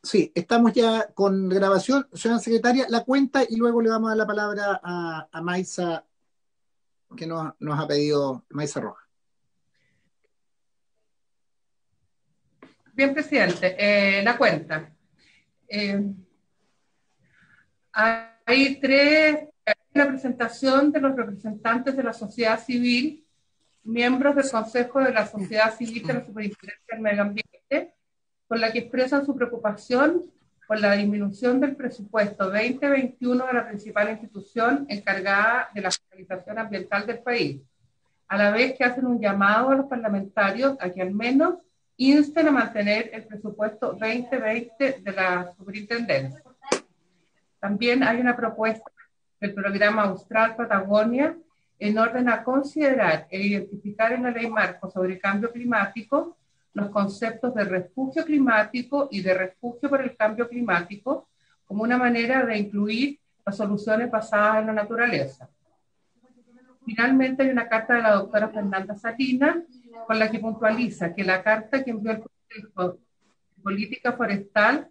Sí, estamos ya con grabación. Señora secretaria, la cuenta y luego le vamos a dar la palabra a Maisa, que nos ha pedido Maisa Roja. Bien, presidente, la cuenta. Eh, la presentación de los representantes de la sociedad civil, miembros del Consejo de la Sociedad Civil de la Superintendencia del Medio Ambiente, con la que expresan su preocupación por la disminución del presupuesto 2021 de la principal institución encargada de la fiscalización ambiental del país, a la vez que hacen un llamado a los parlamentarios a que al menos insten a mantener el presupuesto 2020 de la superintendencia. También hay una propuesta del programa Austral Patagonia en orden a considerar e identificar en la ley marco sobre cambio climático los conceptos de refugio climático y de refugio por el cambio climático como una manera de incluir las soluciones basadas en la naturaleza. Finalmente hay una carta de la doctora Fernanda Salinas con la que puntualiza que la carta que envió el Consejo de Política Forestal,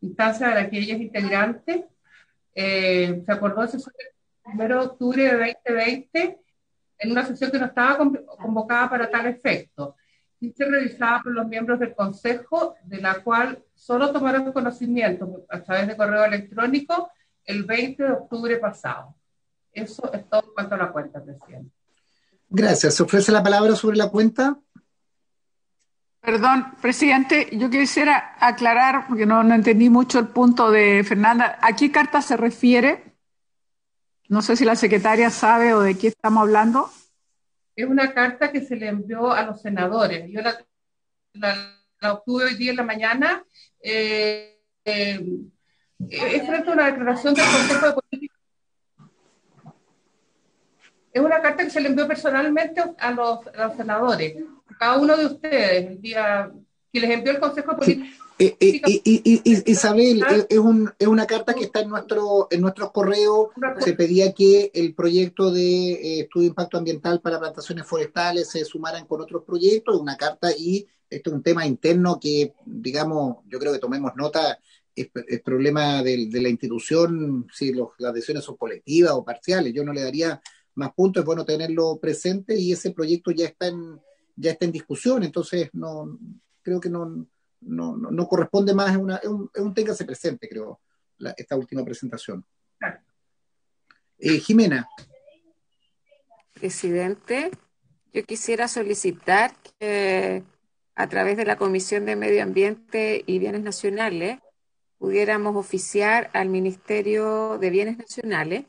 instancia de la que ella es integrante, se acordó de sesión el 1 de octubre de 2020 en una sesión que no estaba convocada para tal efecto y se revisaba por los miembros del Consejo, de la cual solo tomaron conocimiento a través de correo electrónico el 20 de octubre pasado. Eso es todo en cuanto a la cuenta, presidente. Gracias. ¿Se ofrece la palabra sobre la cuenta? Perdón, presidente, yo quisiera aclarar, porque no entendí mucho el punto de Fernanda. ¿A qué carta se refiere? No sé si la secretaria sabe o de qué estamos hablando. Es una carta que se le envió a los senadores. Yo la obtuve hoy día en la mañana. Es frente a una declaración del Consejo de Política. Es una carta que se le envió personalmente a los senadores, cada uno de ustedes, el día que les envió el Consejo de Sí. Política. Isabel, es una carta que está en nuestros correos. Se pedía que el proyecto de estudio de impacto ambiental para plantaciones forestales se sumaran con otros proyectos, una carta, y esto es un tema interno que, digamos, yo creo que tomemos nota, es problema de la institución, si las decisiones son colectivas o parciales. Yo no le daría más puntos, es bueno tenerlo presente, y ese proyecto ya está en discusión, entonces no creo que no corresponde más, es un téngase presente, creo, esta última presentación. Jimena. Presidente, yo quisiera solicitar que a través de la Comisión de Medio Ambiente y Bienes Nacionales pudiéramos oficiar al Ministerio de Bienes Nacionales.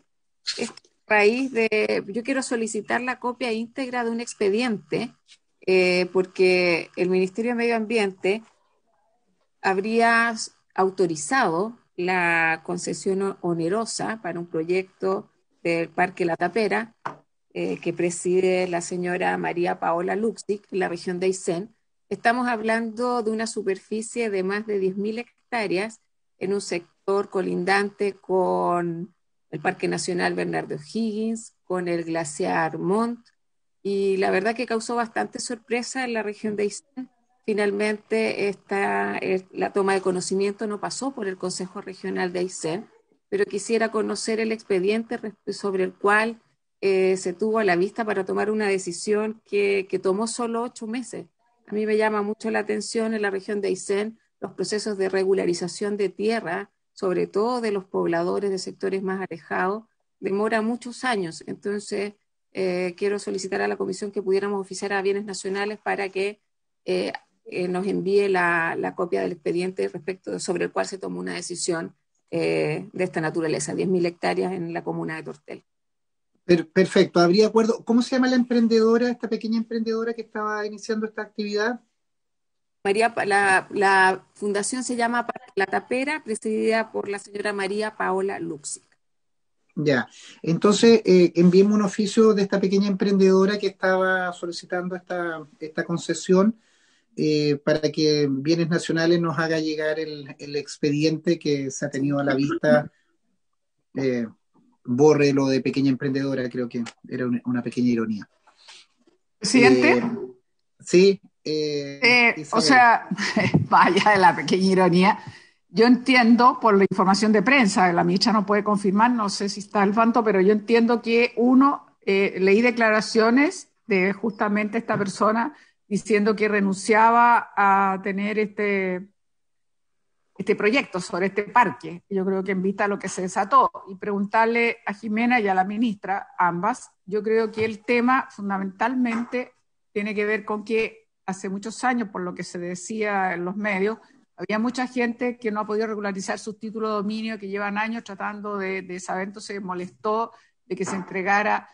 Yo quiero solicitar la copia íntegra de un expediente, porque el Ministerio de Medio Ambiente habría autorizado la concesión onerosa para un proyecto del Parque La Tapera, que preside la señora María Paola Luxic, en la región de Aysén. Estamos hablando de una superficie de más de 10.000 hectáreas en un sector colindante con el Parque Nacional Bernardo O'Higgins, con el glaciar Montt, y la verdad que causó bastante sorpresa en la región de Aysén. Finalmente, la toma de conocimiento no pasó por el Consejo Regional de Aysén, pero quisiera conocer el expediente sobre el cual se tuvo a la vista para tomar una decisión que tomó solo 8 meses. A mí me llama mucho la atención en la región de Aysén los procesos de regularización de tierra, sobre todo de los pobladores de sectores más alejados, demora muchos años. Entonces, quiero solicitar a la Comisión que pudiéramos oficiar a Bienes Nacionales para que nos envíe la copia del expediente sobre el cual se tomó una decisión de esta naturaleza, 10.000 hectáreas en la comuna de Tortel. Perfecto, habría acuerdo. ¿Cómo se llama la emprendedora, esta pequeña emprendedora que estaba iniciando esta actividad? La fundación se llama Parque La Tapera, presidida por la señora María Paola Luxic. Ya, entonces enviemos un oficio de esta pequeña emprendedora que estaba solicitando esta concesión, para que Bienes Nacionales nos haga llegar el expediente que se ha tenido a la vista. Borre lo de pequeña emprendedora, creo que era una pequeña ironía. Presidente. Sí. O sea, vaya de la pequeña ironía. yo entiendo por la información de prensa, la ministra no puede confirmar, no sé si está al tanto, pero yo entiendo que leí declaraciones de justamente esta persona diciendo que renunciaba a tener este proyecto sobre este parque. Yo creo que en vista a lo que se desató, y preguntarle a Jimena y a la ministra, ambas, yo creo que el tema fundamentalmente tiene que ver con que hace muchos años, por lo que se decía en los medios, había mucha gente que no ha podido regularizar sus títulos de dominio, que llevan años tratando de saber, entonces se molestó de que se entregara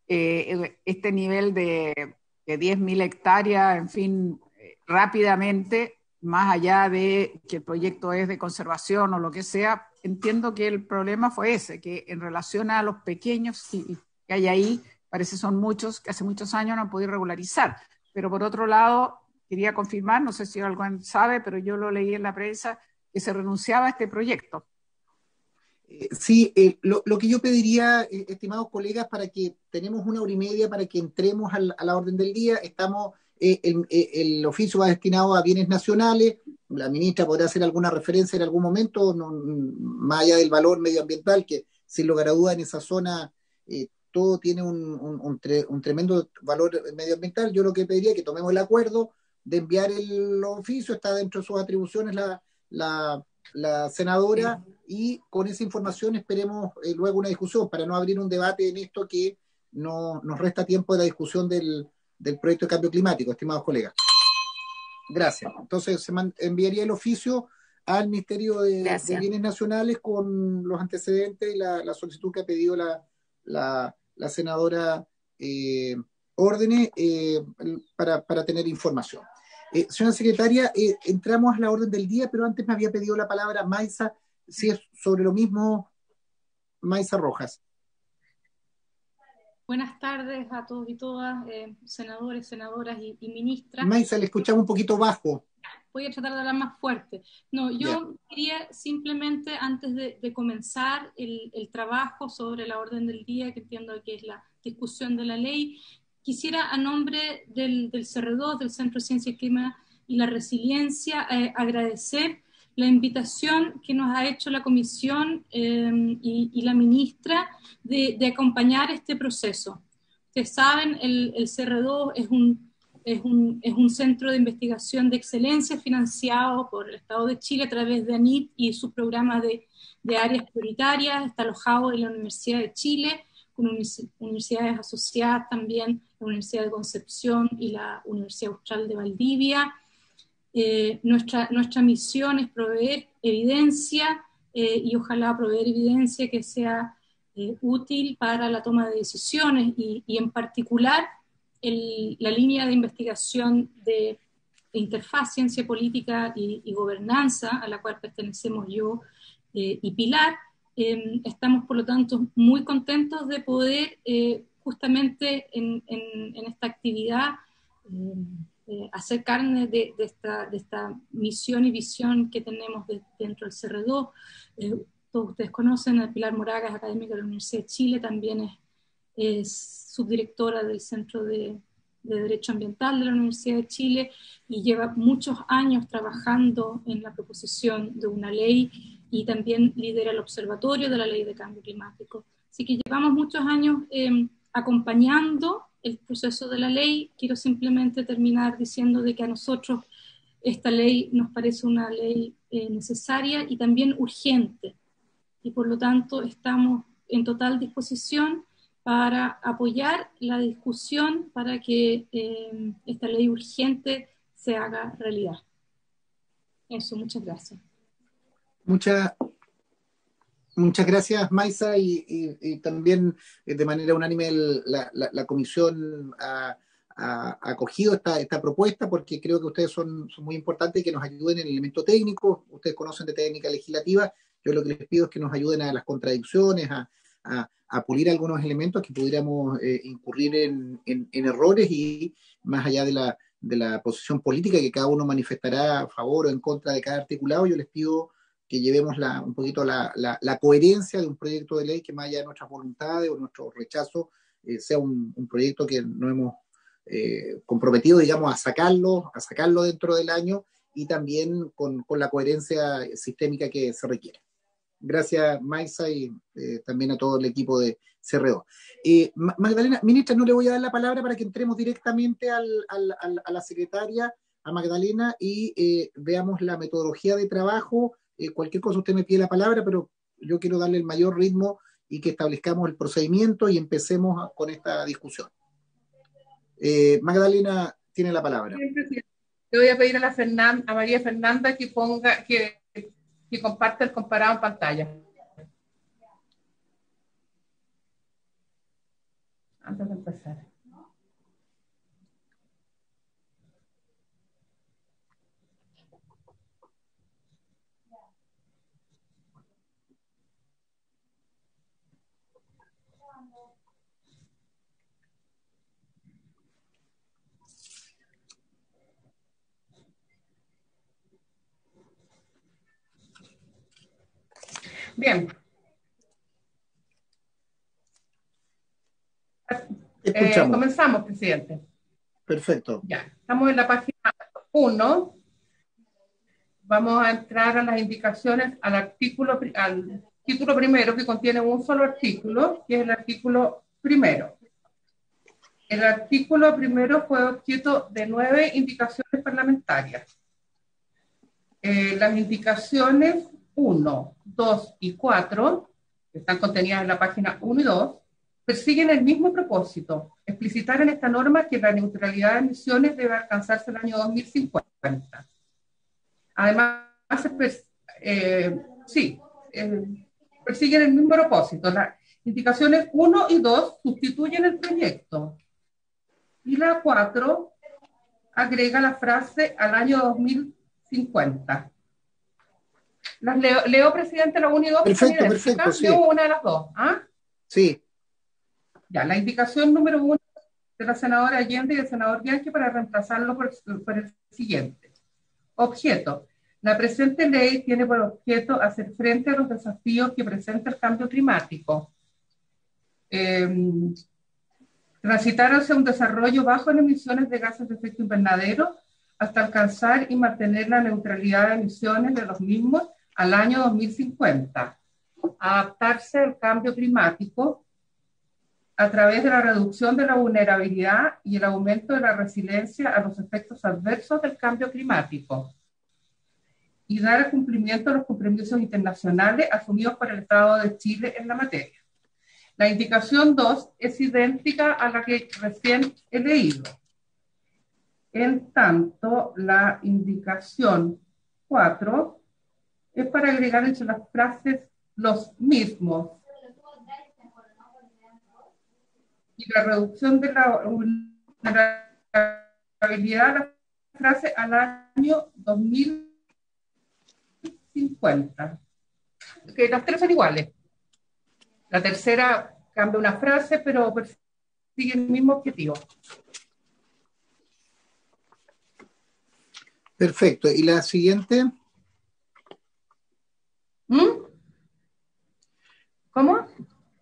este nivel de 10.000 hectáreas, en fin, rápidamente, más allá de que el proyecto es de conservación o lo que sea. Entiendo que el problema fue ese, que en relación a los pequeños que hay ahí, parece son muchos, que hace muchos años no han podido regularizar. Pero por otro lado, quería confirmar, no sé si alguien sabe, pero yo lo leí en la prensa, que se renunciaba a este proyecto. Sí, lo que yo pediría, estimados colegas, para que tenemos 1 hora y media para que entremos a la orden del día. El oficio va destinado a bienes nacionales. La ministra podrá hacer alguna referencia en algún momento, más allá del valor medioambiental, que sin lugar a duda en esa zona todo tiene un tremendo valor medioambiental. Yo lo que pediría es que tomemos el acuerdo de enviar el oficio, está dentro de sus atribuciones la senadora, y con esa información esperemos luego una discusión para no abrir un debate en esto que nos resta tiempo de la discusión del proyecto de cambio climático, estimados colegas. Gracias. Entonces se enviaría el oficio al Ministerio de Bienes Nacionales con los antecedentes y la solicitud que ha pedido la senadora Órdenes para tener información. Señora secretaria, entramos a la orden del día, pero antes me había pedido la palabra Maisa, si es sobre lo mismo, Maisa Rojas. Buenas tardes a todos y todas, senadores, senadoras y ministras. Maisa, le escuchamos un poquito bajo. Voy a tratar de hablar más fuerte. No, yo quería simplemente, antes de comenzar el trabajo sobre la orden del día, que entiendo que es la discusión de la ley, quisiera, a nombre del CR2, del Centro de Ciencia y Clima y la Resiliencia, agradecer la invitación que nos ha hecho la Comisión y la ministra de acompañar este proceso. Ustedes saben, el CR2 es un centro de investigación de excelencia financiado por el Estado de Chile a través de ANIT y sus programas de áreas prioritarias. Está alojado en la Universidad de Chile, con universidades asociadas también, la Universidad de Concepción y la Universidad Austral de Valdivia. Nuestra misión es proveer evidencia y ojalá proveer evidencia que sea útil para la toma de decisiones y en particular la línea de investigación de interfaz ciencia política y gobernanza, a la cual pertenecemos yo y Pilar. Estamos, por lo tanto, muy contentos de poder justamente en esta actividad hacer carne de esta misión y visión que tenemos dentro del CR2. Todos ustedes conocen a Pilar Moragas, académica de la Universidad de Chile, también es subdirectora del Centro de Derecho Ambiental de la Universidad de Chile y lleva muchos años trabajando en la proposición de una ley y también lidera el Observatorio de la Ley de Cambio Climático. Así que llevamos muchos años acompañando el proceso de la ley. Quiero simplemente terminar diciendo de que a nosotros esta ley nos parece una ley necesaria y también urgente, y por lo tanto estamos en total disposición para apoyar la discusión para que esta ley urgente se haga realidad. Eso, muchas gracias. Muchas gracias, Maisa, y también de manera unánime la comisión ha acogido esta propuesta, porque creo que ustedes son muy importantes y que nos ayuden en el elemento técnico. Ustedes conocen de técnica legislativa. Yo lo que les pido es que nos ayuden a las contradicciones, a pulir algunos elementos que pudiéramos incurrir en errores, y más allá de la posición política que cada uno manifestará a favor o en contra de cada articulado, yo les pido que llevemos un poquito la coherencia de un proyecto de ley que, más allá de nuestras voluntades o nuestro rechazo, sea un proyecto que nos hemos comprometido, digamos, a sacarlo dentro del año, y también con la coherencia sistémica que se requiere. Gracias, Maisa, y también a todo el equipo de CRO. Magdalena, ministra, no le voy a dar la palabra para que entremos directamente a la secretaria, a Magdalena, y veamos la metodología de trabajo. Cualquier cosa usted me pide la palabra, pero yo quiero darle el mayor ritmo y que establezcamos el procedimiento y empecemos con esta discusión. Magdalena tiene la palabra. Le voy a pedir a María Fernanda que comparte el comparado en pantalla. Antes de empezar. Bien. Comenzamos, presidente. Perfecto. Ya, estamos en la página 1. Vamos a entrar a las indicaciones al título primero, que contiene un solo artículo, que es el artículo primero. El artículo primero fue objeto de 9 indicaciones parlamentarias. Las indicaciones 1, 2 y 4, que están contenidas en la página 1 y 2, persiguen el mismo propósito: explicitar en esta norma que la neutralidad de emisiones debe alcanzarse el año 2050. Además, persiguen el mismo propósito. Las indicaciones 1 y 2 sustituyen el proyecto. Y la 4 agrega la frase al año 2050. Las leo, presidente, la 1 y 2. Perfecto, sí. Leo una de las dos. ¿Ah? Sí. Ya, la indicación número 1 de la senadora Allende y del senador Bianchi para reemplazarlo por el siguiente. Objeto: la presente ley tiene por objeto hacer frente a los desafíos que presenta el cambio climático, transitar hacia un desarrollo bajo en emisiones de gases de efecto invernadero hasta alcanzar y mantener la neutralidad de emisiones de los mismos al año 2050, adaptarse al cambio climático a través de la reducción de la vulnerabilidad y el aumento de la resiliencia a los efectos adversos del cambio climático, y dar cumplimiento a los compromisos internacionales asumidos por el Estado de Chile en la materia. La indicación 2 es idéntica a la que recién he leído. En tanto, la indicación 4 es para agregar entre las frases los mismos y la reducción de la vulnerabilidad de la frase al año 2050. Que las tres son iguales. La tercera cambia una frase, pero persigue el mismo objetivo. Perfecto. ¿Y la siguiente? ¿Cómo?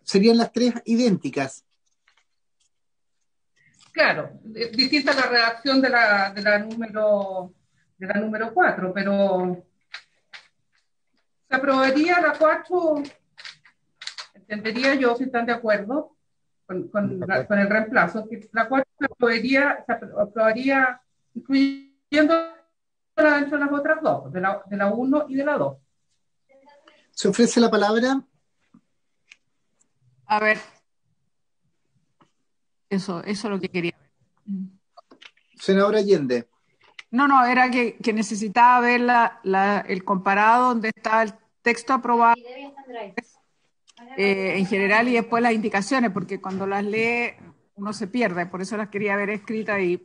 Serían las tres idénticas. Claro, distinta la redacción de la número 4, pero se aprobaría la 4, entendería yo, si están de acuerdo con el reemplazo, que la 4 se aprobaría incluyendo dentro de las otras dos, de la 1 y de la 2. ¿Se ofrece la palabra? A ver. Eso es lo que quería ver. Senadora Allende. No, era que necesitaba ver el comparado donde está el texto aprobado en general y después las indicaciones, porque cuando las lee uno se pierde, por eso las quería ver escritas y...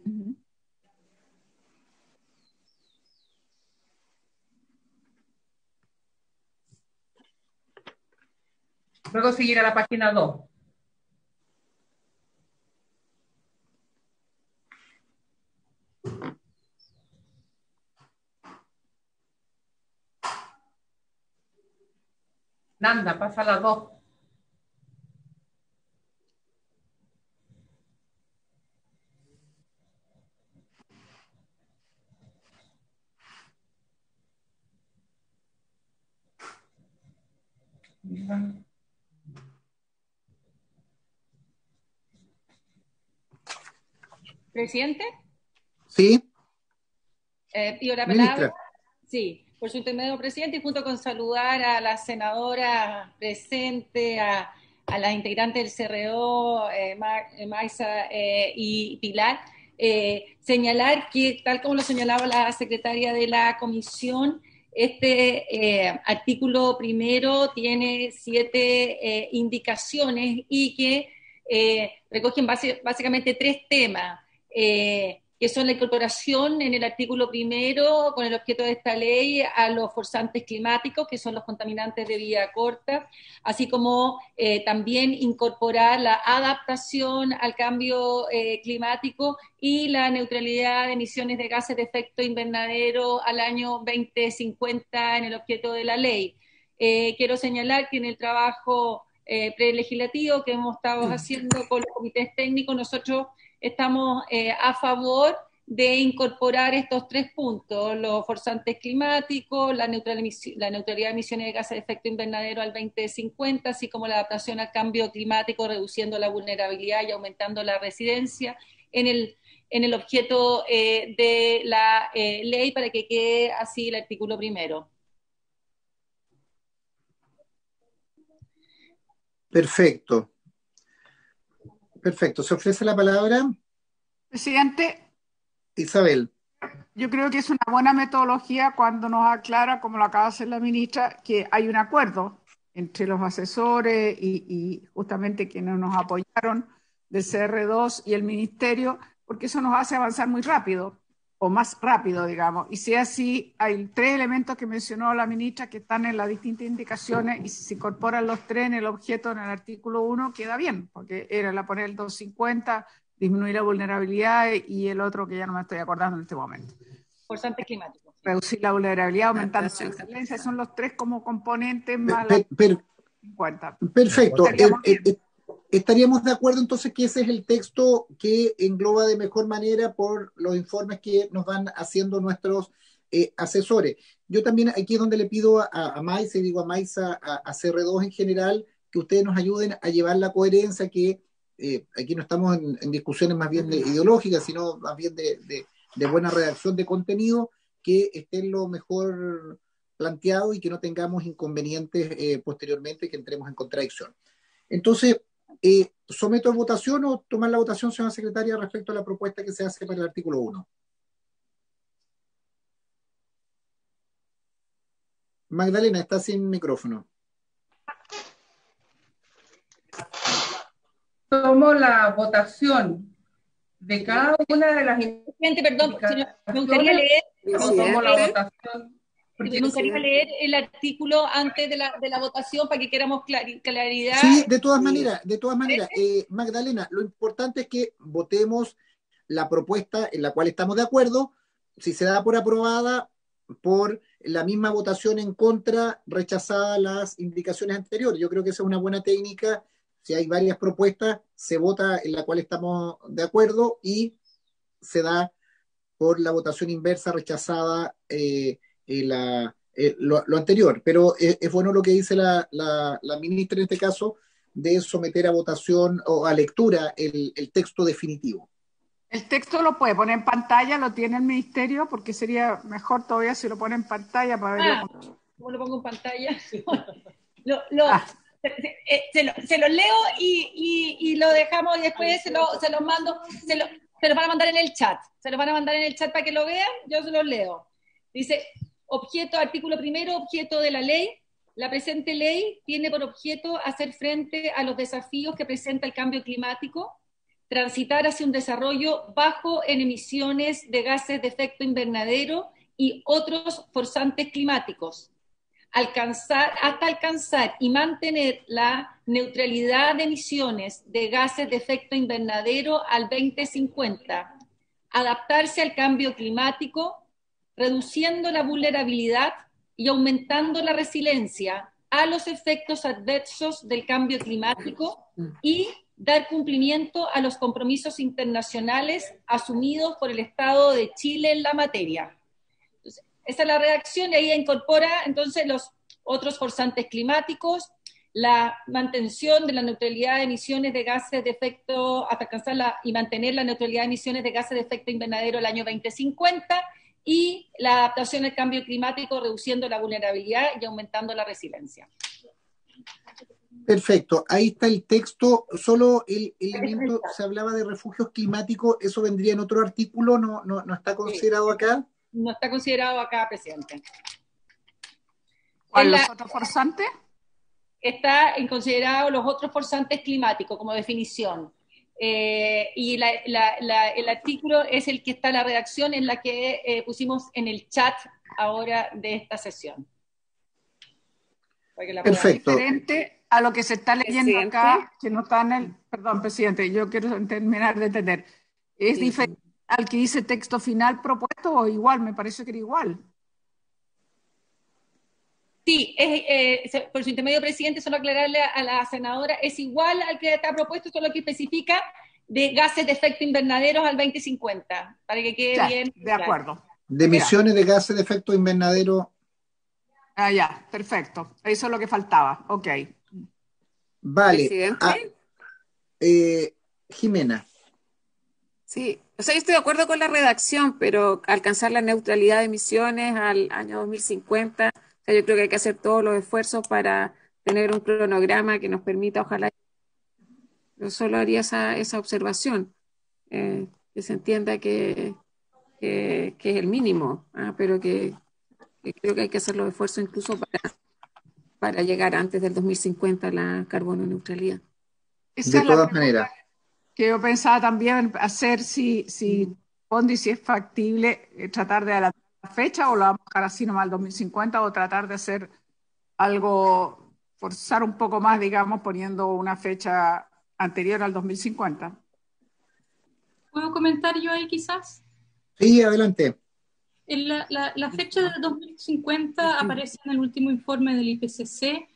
Luego seguir a la página 2. Nanda, pasa a la 2. Presidente. Sí. Pido la Ministra. palabra. Sí, por su intermedio, presidente, y junto con saludar a la senadora presente, a las integrantes del CRO, Maisa y Pilar, señalar que, tal como lo señalaba la secretaria de la comisión, este artículo primero tiene 7 indicaciones y que recogen básicamente 3 temas. Que son la incorporación en el artículo primero, con el objeto de esta ley, a los forzantes climáticos, que son los contaminantes de vida corta, así como también incorporar la adaptación al cambio climático y la neutralidad de emisiones de gases de efecto invernadero al año 2050 en el objeto de la ley. Quiero señalar que en el trabajo prelegislativo que hemos estado haciendo con los comités técnicos, nosotros estamos a favor de incorporar estos 3 puntos, los forzantes climáticos, la neutralidad de emisiones de gases de efecto invernadero al 2050, así como la adaptación al cambio climático, reduciendo la vulnerabilidad y aumentando la resiliencia en el objeto de la ley, para que quede así el artículo primero. Perfecto. Perfecto. ¿Se ofrece la palabra? Presidente, Isabel. yo creo que es una buena metodología cuando nos aclara, como lo acaba de hacer la ministra, que hay un acuerdo entre los asesores y justamente quienes nos apoyaron del CR2 y el ministerio, porque eso nos hace avanzar muy rápido, o más rápido, digamos. Y si es así, hay 3 elementos que mencionó la ministra que están en las distintas indicaciones, y si se incorporan los 3 en el objeto, en el artículo 1, queda bien, porque era la poner el 250, disminuir la vulnerabilidad, y el otro que ya no me estoy acordando en este momento. Forzantes climáticos. Reducir la vulnerabilidad, aumentando la resiliencia, son los 3 como componentes más la 50. Perfecto. Estaríamos de acuerdo entonces que ese es el texto que engloba de mejor manera por los informes que nos van haciendo nuestros asesores. Yo también aquí es donde le pido a Maisa, y digo a Maisa, a CR2 en general, que ustedes nos ayuden a llevar la coherencia, que aquí no estamos en discusiones más bien ideológicas, sino más bien de buena redacción de contenido, que estén lo mejor planteado y que no tengamos inconvenientes posteriormente, que entremos en contradicción. Entonces, ¿someto a votación o tomar la votación, señora secretaria, respecto a la propuesta que se hace para el artículo 1? Magdalena, está sin micrófono. Tomo la votación de cada una de las Presidente, perdón, me gustaría leer. Tomo la votación. Me gustaría leer el artículo antes de la votación para que queramos claridad. Sí, de todas maneras, Magdalena, lo importante es que votemos la propuesta en la cual estamos de acuerdo. Si se da por aprobada, por la misma votación en contra, rechazada las indicaciones anteriores. Yo creo que esa es una buena técnica. Si hay varias propuestas, se vota en la cual estamos de acuerdo y se da por la votación inversa, rechazada lo anterior. Pero es bueno lo que dice la ministra en este caso, de someter a votación o a lectura el texto definitivo. El texto lo puede poner en pantalla, lo tiene el ministerio, porque sería mejor todavía si lo pone en pantalla para verlo. ¿Cómo lo pongo en pantalla? Se los leo y lo dejamos, y después se los mando, se los van a mandar en el chat. Se los van a mandar en el chat para que lo vean, yo se los leo. Dice: objeto, artículo primero, objeto de la ley. La presente ley tiene por objeto hacer frente a los desafíos que presenta el cambio climático, transitar hacia un desarrollo bajo en emisiones de gases de efecto invernadero y otros forzantes climáticos, hasta alcanzar y mantener la neutralidad de emisiones de gases de efecto invernadero al 2050, adaptarse al cambio climático, reduciendo la vulnerabilidad y aumentando la resiliencia a los efectos adversos del cambio climático, y dar cumplimiento a los compromisos internacionales asumidos por el Estado de Chile en la materia. Entonces, esa es la redacción, y ahí incorpora entonces los otros forzantes climáticos, la mantención de la neutralidad de emisiones de gases de efecto, hasta alcanzar y mantener la neutralidad de emisiones de gases de efecto invernadero el año 2050, y la adaptación al cambio climático, reduciendo la vulnerabilidad y aumentando la resiliencia. Perfecto, ahí está el texto. Solo el elemento, se hablaba de refugios climáticos, ¿eso vendría en otro artículo? ¿No está considerado acá? No está considerado acá, presidente. ¿Cuál, los otros forzantes? Está considerado los otros forzantes climáticos como definición. Y el artículo es el que está en la redacción, en la que pusimos en el chat ahora de esta sesión. Perfecto. Diferente a lo que se está leyendo acá, que no está en el... Perdón, presidente, yo quiero terminar de entender. ¿Es diferente al que dice texto final propuesto o igual? Me parece que era igual. Sí, por su intermedio, presidente, solo aclararle a la senadora, es igual al que está propuesto, solo que especifica de gases de efecto invernadero al 2050, para que quede ya, bien. De acuerdo. De emisiones de gases de efecto invernadero. Ah, ya, perfecto. Eso es lo que faltaba. Ok. Vale. Jimena. Sí, o sea, yo estoy de acuerdo con la redacción, pero alcanzar la neutralidad de emisiones al año 2050, o sea, yo creo que hay que hacer todos los esfuerzos para tener un cronograma que nos permita, ojalá, yo solo haría esa observación, que se entienda que es el mínimo, pero que creo que hay que hacer los esfuerzos incluso para llegar antes del 2050 a la carbono neutralidad. Esa de todas maneras. Que yo pensaba también hacer si es factible tratar de adelantar la fecha o lo vamos a dejar así nomás al 2050 o tratar de hacer algo, forzar un poco más, digamos, poniendo una fecha anterior al 2050. ¿Puedo comentar yo ahí quizás? Sí, adelante. La fecha de 2050 aparece en el último informe del IPCC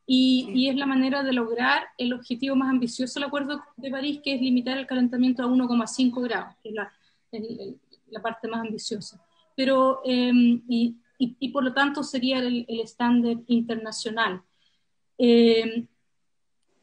y es la manera de lograr el objetivo más ambicioso del Acuerdo de París, que es limitar el calentamiento a 1,5 grados, que es la parte más ambiciosa. Pero, y por lo tanto sería el estándar internacional. En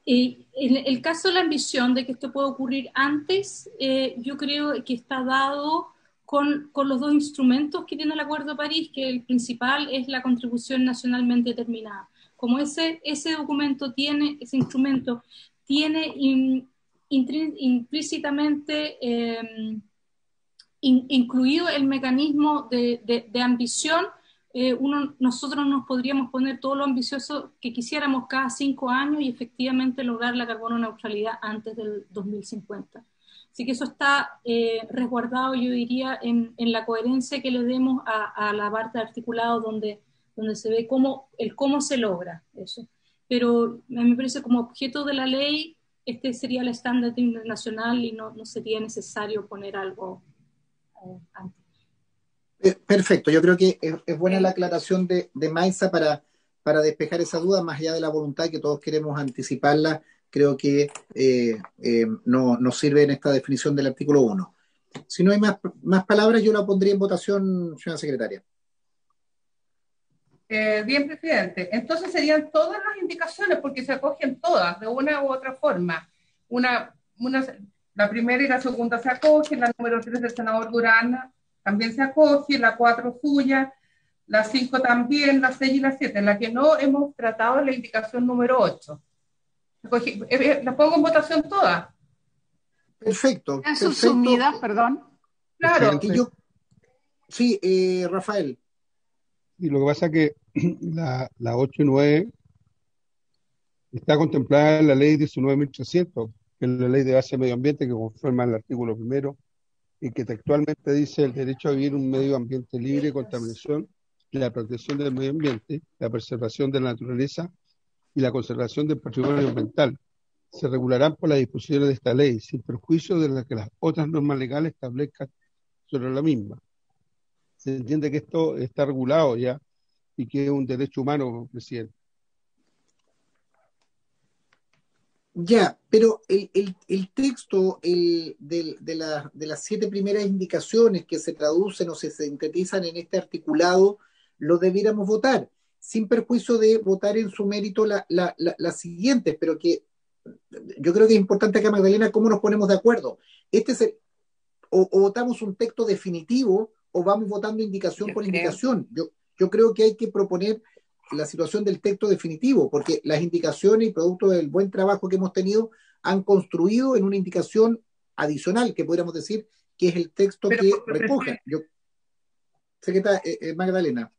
el caso de la ambición de que esto pueda ocurrir antes, yo creo que está dado con los dos instrumentos que tiene el Acuerdo de París, que el principal es la contribución nacionalmente determinada. Como ese documento ese instrumento tiene implícitamente incluido el mecanismo de ambición, nosotros nos podríamos poner todo lo ambicioso que quisiéramos cada 5 años y efectivamente lograr la carbono neutralidad antes del 2050. Así que eso está resguardado, yo diría, en la coherencia que le demos a la parte de articulado donde se ve cómo se logra eso. Pero a mí me parece como objeto de la ley, este sería el estándar internacional y no sería necesario poner algo antes. Perfecto, yo creo que es buena la aclaración de Maisa para despejar esa duda, más allá de la voluntad que todos queremos anticiparla, creo que no nos sirve en esta definición del artículo 1. Si no hay más palabras, yo la pondría en votación, señora secretaria. Bien, presidente. Entonces serían todas las indicaciones, porque se acogen todas, de una u otra forma. La primera y la segunda se acogen, la número 3 del senador Durán también se acoge, la 4 suya, la 5 también, la 6 y la 7. La que no hemos tratado es la indicación número 8. ¿Las pongo en votación todas? Perfecto. ¿En sus sumidas, perdón? Claro. Sí, Rafael. Y lo que pasa es que la 8 y 9 está contemplada en la ley 19.300, que es la ley de base de medio ambiente que conforma el artículo 1 y que textualmente dice el derecho a vivir un medio ambiente libre de contaminación, la protección del medio ambiente, la preservación de la naturaleza y la conservación del patrimonio ambiental. Se regularán por las disposiciones de esta ley, sin perjuicio de las que las otras normas legales establezcan sobre la misma. Se entiende que esto está regulado ya y que es un derecho humano, presidente. Ya, pero el texto de las 7 primeras indicaciones que se traducen o se sintetizan en este articulado, lo debiéramos votar. sin perjuicio de votar en su mérito las siguientes, pero que yo creo que es importante acá, Magdalena, cómo nos ponemos de acuerdo. Este es o votamos un texto definitivo o vamos votando indicación por indicación. Yo creo que hay que proponer la situación del texto definitivo, porque las indicaciones y producto del buen trabajo que hemos tenido han construido en una indicación adicional, que podríamos decir que es el texto que recoge. Secretaria Magdalena.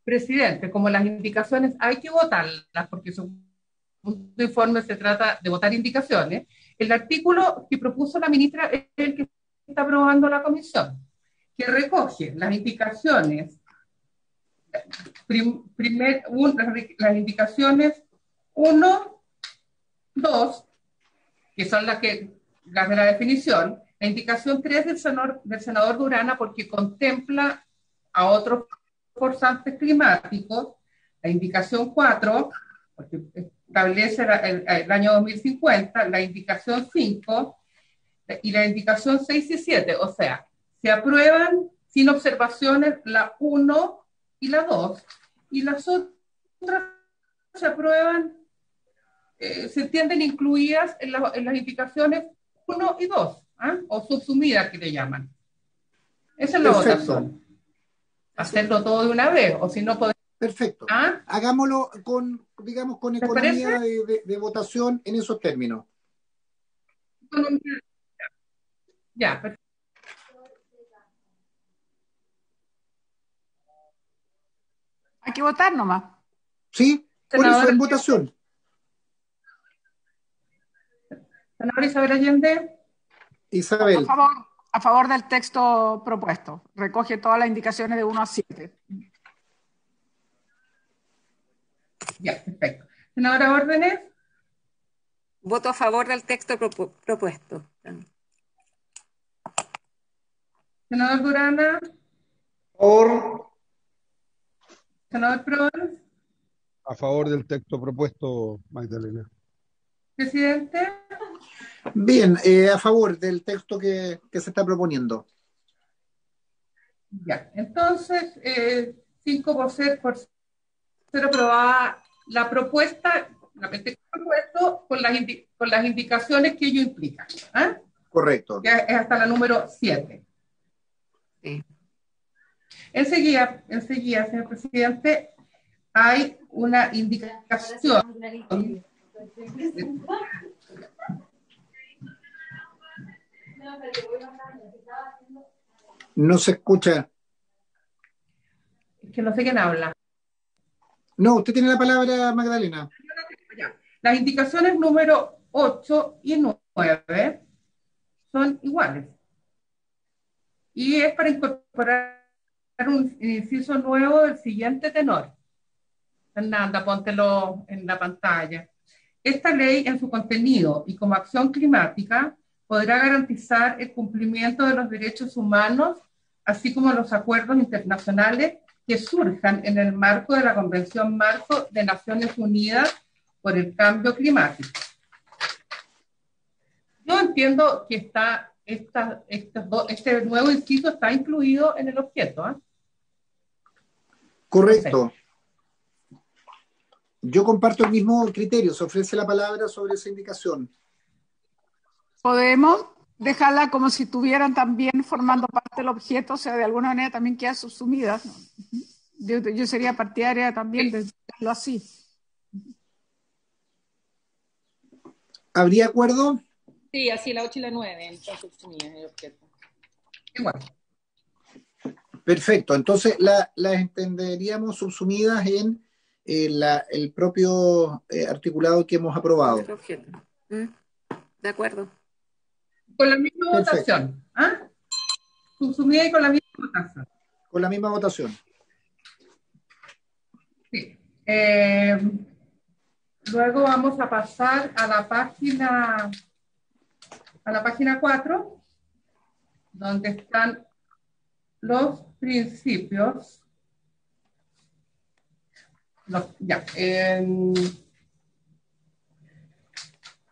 Presidente, como las indicaciones hay que votarlas, porque su informe se trata de votar indicaciones, el artículo que propuso la ministra es el que está aprobando la comisión, que recoge las indicaciones, las indicaciones 1, 2, que son las de la definición, la indicación 3 del senador Durana, porque contempla a otros forzantes climáticos, la indicación 4, porque establece el año 2050, la indicación 5 y la indicación 6 y 7, o sea, se aprueban sin observaciones la 1 y la 2, y las otras se aprueban, se entienden incluidas en las indicaciones 1 y 2, o subsumidas que le llaman. Esa es la votación. Hacerlo todo de una vez, o si no podemos. Perfecto. Hagámoslo con economía de votación en esos términos. Ya, perfecto. Hay que votar nomás. Sí, por eso en votación. Senadora Isabel Allende. Isabel. A favor del texto propuesto. Recoge todas las indicaciones de 1 a 7. Ya, perfecto. Senadora Órdenes. Voto a favor del texto propuesto. Senador Durana. Por. Senador Proens. A favor del texto propuesto, Magdalena. Presidente. Bien, a favor del texto que se está proponiendo. Ya, entonces, 5 por 0 aprobada la propuesta, el texto propuesto con las indicaciones que ello implica. Correcto. Que es hasta la número 7. Sí. Enseguida, señor presidente, hay una indicación. No se escucha. Es que no sé quién habla. No, usted tiene la palabra, Magdalena. Las indicaciones número 8 y 9 son iguales. Y es para incorporar un inciso nuevo del siguiente tenor. Fernanda, póntelo en la pantalla. Esta ley, en su contenido y como acción climática, podrá garantizar el cumplimiento de los derechos humanos, así como los acuerdos internacionales que surjan en el marco de la Convención Marco de Naciones Unidas por el Cambio Climático. Yo entiendo que este nuevo inciso está incluido en el objeto. Correcto. Yo comparto el mismo criterio. Se ofrece la palabra sobre esa indicación. Podemos dejarla como si estuvieran también formando parte del objeto, o sea, de alguna manera también queda subsumida. Yo sería partidaria también de hacerlo así. ¿Habría acuerdo? Sí, así la 8 y la 9 están subsumidas en el objeto. Igual. Perfecto. Entonces las entenderíamos subsumidas en el propio articulado que hemos aprobado. De acuerdo. Con la misma votación. Subsumida y con la misma votación. Con la misma votación. Sí. Luego vamos a pasar a la página 4, donde están los principios.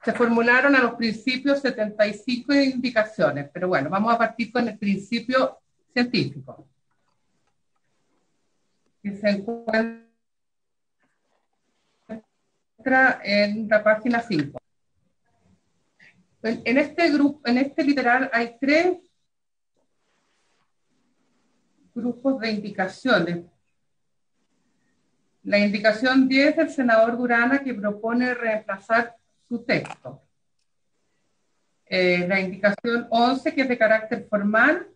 Se formularon a los principios 75 indicaciones, pero bueno, vamos a partir con el principio científico, que se encuentra en la página 5. En este grupo, en este literal hay 3 grupos de indicaciones. La indicación 10 del senador Durana, que propone reemplazar su texto. La indicación 11, que es de carácter formal,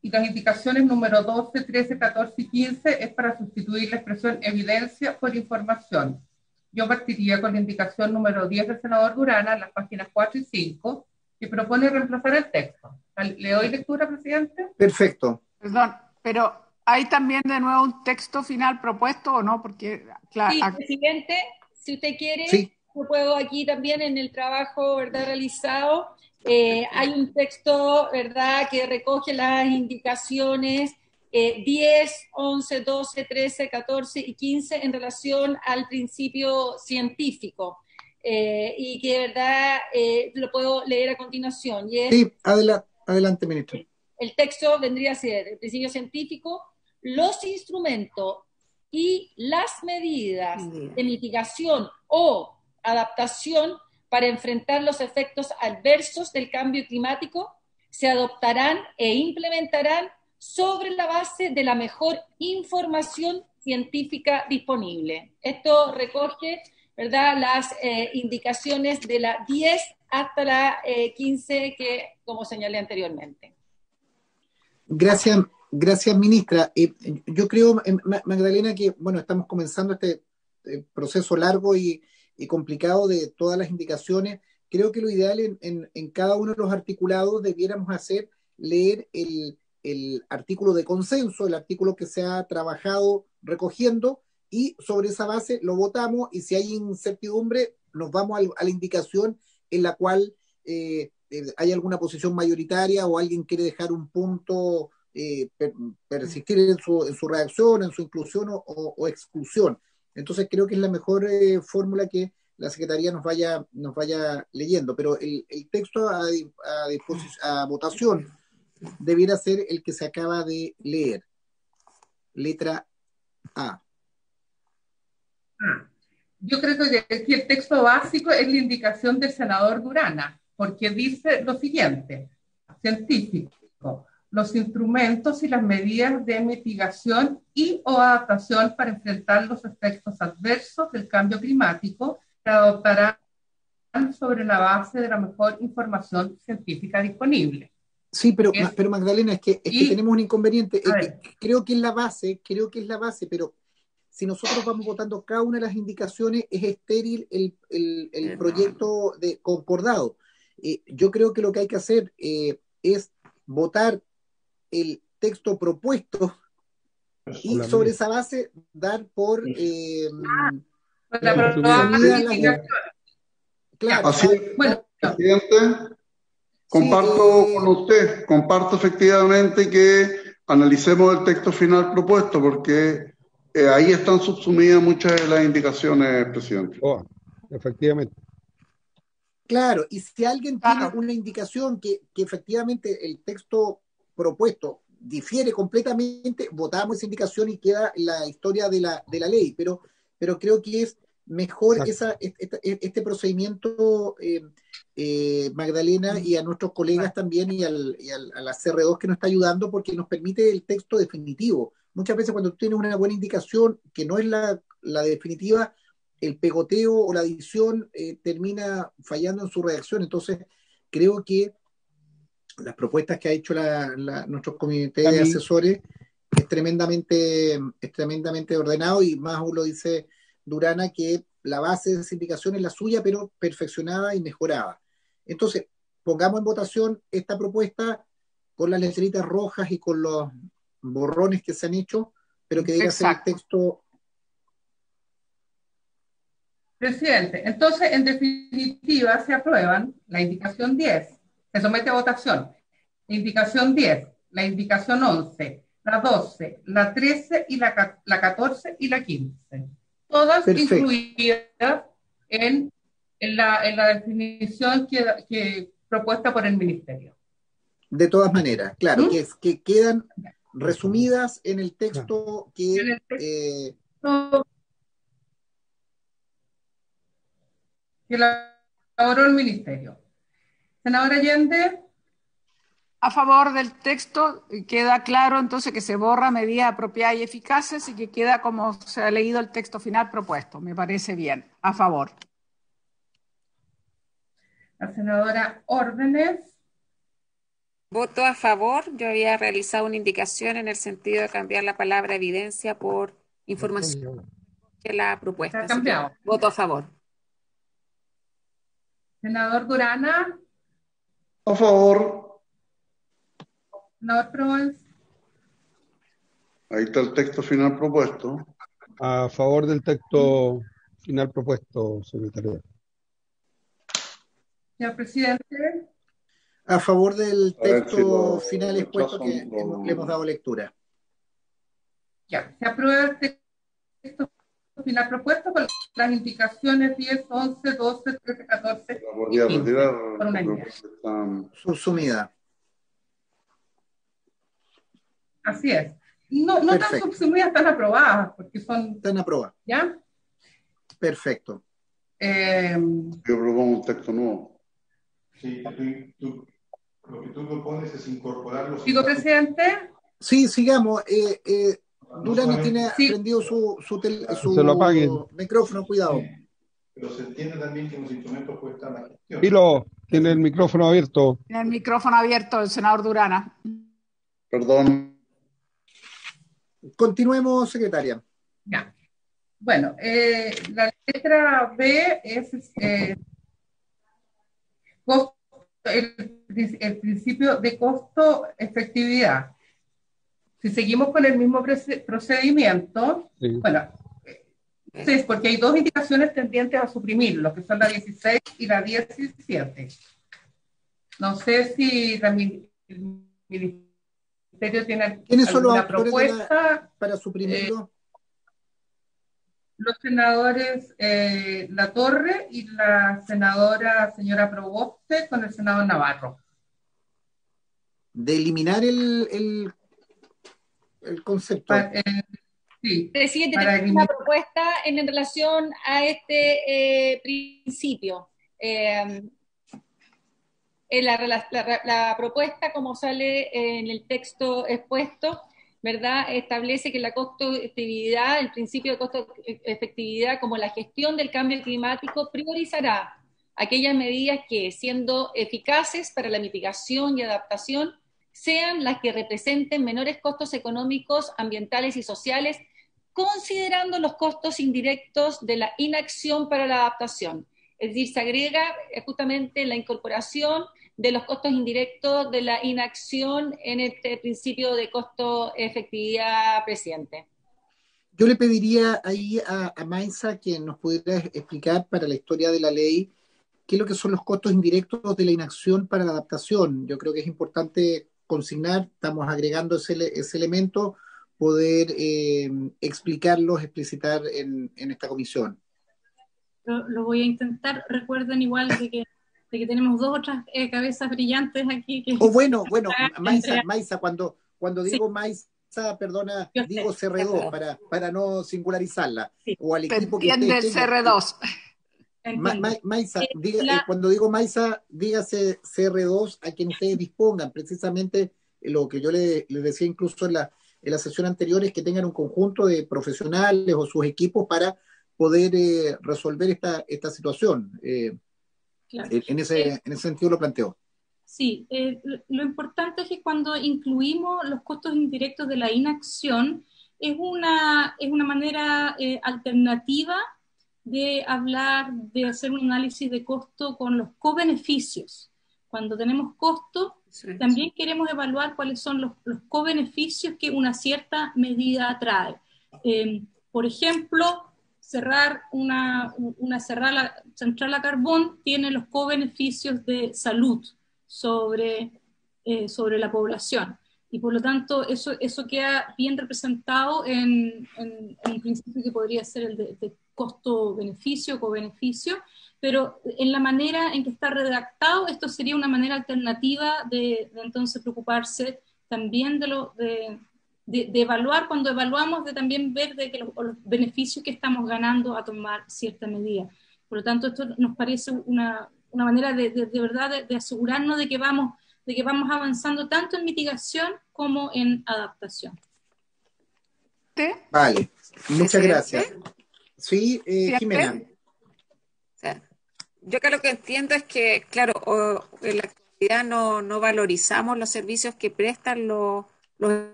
y las indicaciones número 12, 13, 14 y 15 es para sustituir la expresión evidencia por información. Yo partiría con la indicación número 10 del senador Durana, en las páginas 4 y 5, que propone reemplazar el texto. ¿Le doy lectura, presidente? Perfecto. Perdón, pero ¿hay también de nuevo un texto final propuesto o no? Porque, claro, sí, presidente, si usted quiere, sí. yo puedo aquí también en el trabajo, ¿verdad?, realizado. Hay un texto, ¿verdad?, que recoge las indicaciones 10, 11, 12, 13, 14 y 15 en relación al principio científico. Y que, ¿verdad?, lo puedo leer a continuación. Y es, sí, adelante, ministro. El texto vendría a ser el principio científico, los instrumentos y las medidas de mitigación o adaptación para enfrentar los efectos adversos del cambio climático se adoptarán e implementarán sobre la base de la mejor información científica disponible. Esto recoge, ¿verdad?, las indicaciones de la 10 hasta la 15 que, como señalé anteriormente. Gracias, ministra. Yo creo, Magdalena, que bueno, estamos comenzando este proceso largo y complicado de todas las indicaciones. Creo que lo ideal en cada uno de los articulados debiéramos hacer leer el artículo de consenso, el artículo que se ha trabajado recogiendo, y sobre esa base lo votamos, y si hay incertidumbre nos vamos a la indicación en la cual hay alguna posición mayoritaria o alguien quiere dejar un punto, persistir en su reacción, en su inclusión o exclusión. Entonces creo que es la mejor fórmula que la Secretaría nos vaya leyendo, pero el texto a votación debiera ser el que se acaba de leer. Letra A. Yo creo que aquí el texto básico es la indicación del senador Durana, porque dice lo siguiente: científico, los instrumentos y las medidas de mitigación y o adaptación para enfrentar los efectos adversos del cambio climático se adoptarán sobre la base de la mejor información científica disponible. Sí, pero Magdalena, es que tenemos un inconveniente. Creo que es la base, pero si nosotros vamos votando cada una de las indicaciones, es estéril el proyecto de concordado. Yo creo que lo que hay que hacer es votar el texto propuesto y sobre esa base dar por claro. Así es, bueno, presidente, comparto efectivamente que analicemos el texto final propuesto, porque ahí están subsumidas muchas de las indicaciones, presidente. Efectivamente. Claro, y si alguien tiene una indicación que efectivamente el texto propuesto difiere completamente, votamos esa indicación y queda la historia de la ley, pero creo que es mejor este procedimiento, Magdalena, y a nuestros colegas también, y a la CR2 que nos está ayudando, porque nos permite el texto definitivo. Muchas veces cuando tú tienes una buena indicación que no es la definitiva, el pegoteo o la adición termina fallando en su redacción. Entonces creo que las propuestas que ha hecho nuestros comités de asesores es tremendamente ordenado, y más aún lo dice Durana, que la base de esa indicación es la suya, pero perfeccionada y mejorada. Entonces, pongamos en votación esta propuesta con las letritas rojas y con los borrones que se han hecho, pero que debe ser el texto. Presidente, entonces, en definitiva, se aprueban la indicación 10, se somete a votación, la indicación 10, la indicación 11, la 12, la 13 y la 14 y la 15. Todas incluidas en la definición que propuesta por el Ministerio. De todas maneras, claro, que quedan resumidas en el texto que... que elaboró el Ministerio. Senadora Allende. A favor del texto, queda claro entonces que se borra medidas apropiadas y eficaces y que queda como se ha leído el texto final propuesto. Me parece bien. A favor. La senadora Órdenes. Voto a favor. Yo había realizado una indicación en el sentido de cambiar la palabra evidencia por información de la propuesta. Está cambiado. Voto a favor. Senador Durana. A favor. Senador Proens. Ahí está el texto final propuesto. A favor del texto final propuesto, secretaria. Señor presidente. A favor del A ver texto si lo final expuesto que rechazan, le hemos dado lectura. Ya, se aprueba el texto final propuesto con las indicaciones 10, 11, 12, 13, 14 La podría y 15, retirar por unanimidad. porque están... Subsumida. Así es. No tan Perfecto. subsumidas, están aprobadas, porque son, Están aprobadas. ¿ya? Perfecto. Yo propongo un texto nuevo. Sí, lo que tú propones es incorporar los... ¿Sigo, presidente? Sí, sigamos. Durán tiene Sí. prendido su Se lo apaguen. micrófono, cuidado. Pero se entiende también que los instrumentos pueden estar en la gestión. Pilo, tiene el micrófono abierto. Tiene el micrófono abierto el senador Durana. Perdón. Continuemos, secretaria. Ya. Bueno, la letra B es el principio de costo-efectividad. Si seguimos con el mismo procedimiento, Sí. bueno, es porque hay dos indicaciones tendientes a suprimirlo, que son la 16 y la 17. No sé si el Ministerio tiene ¿Quiénes son los alguna autores propuesta. para suprimirlo? Los senadores Latorre y la senadora señora Proboste con el senador Navarro. De eliminar el concepto. Sí, Presidente, para tenemos una propuesta en relación a este principio. La propuesta, como sale en el texto expuesto, ¿verdad?, establece que la costo-efectividad, el principio de costo-efectividad, como la gestión del cambio climático, priorizará aquellas medidas que, siendo eficaces para la mitigación y adaptación, sean las que representen menores costos económicos, ambientales y sociales, considerando los costos indirectos de la inacción para la adaptación. Es decir, se agrega justamente la incorporación de los costos indirectos de la inacción en este principio de costo-efectividad, presidente. Yo le pediría ahí a Maisa que nos pudiera explicar para la historia de la ley qué es lo que son los costos indirectos de la inacción para la adaptación. Yo creo que es importante consignar, estamos agregando ese elemento, poder explicarlos, explicitar en esta comisión. Lo voy a intentar. Recuerden igual de que tenemos dos otras cabezas brillantes aquí. Bueno, Maisa, cuando digo sí. Maisa, perdona, yo digo sé. CR2 para no singularizarla. Sí. O al equipo que entiende el CR2. Maisa, cuando digo Maisa, dígase CR2 a quien ustedes dispongan. Precisamente lo que yo les decía incluso en la sesión anterior es que tengan un conjunto de profesionales o sus equipos para poder resolver esta situación. Claro. En ese sentido lo planteo. Sí, lo importante es que cuando incluimos los costos indirectos de la inacción, es una manera alternativa de hablar, de hacer un análisis de costo con los cobeneficios. Cuando tenemos costo, también queremos evaluar cuáles son los cobeneficios que una cierta medida trae. Por ejemplo, cerrar una central a carbón tiene los cobeneficios de salud sobre la población. Y por lo tanto, eso queda bien representado en un principio que podría ser el de costo-beneficio, cobeneficio, pero en la manera en que está redactado, esto sería una manera alternativa de entonces preocuparse también de evaluar, cuando evaluamos, de también ver de que los beneficios que estamos ganando a tomar cierta medida. Por lo tanto, esto nos parece una manera de verdad de asegurarnos de que vamos avanzando tanto en mitigación como en adaptación. Vale, muchas gracias. Sí, ¿Sí, Jimena. O sea, yo acá lo que entiendo es que, claro, en la actualidad no valorizamos los servicios que prestan los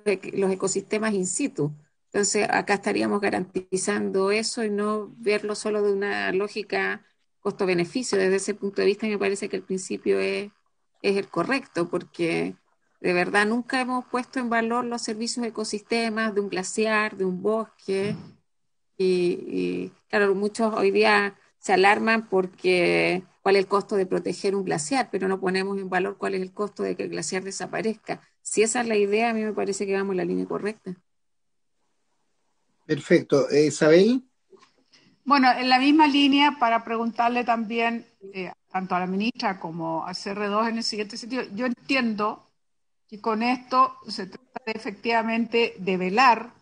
ecosistemas in situ. Entonces, acá estaríamos garantizando eso y no verlo solo de una lógica costo-beneficio. Desde ese punto de vista, me parece que el principio es el correcto, porque de verdad nunca hemos puesto en valor los servicios de ecosistemas, de un glaciar, de un bosque. Claro, muchos hoy día se alarman porque cuál es el costo de proteger un glaciar, pero no ponemos en valor cuál es el costo de que el glaciar desaparezca. Si esa es la idea, a mí me parece que vamos en la línea correcta. Perfecto. Isabel. Bueno, en la misma línea, para preguntarle también tanto a la ministra como a CR2 en el siguiente sentido, yo entiendo que con esto se trata efectivamente de velar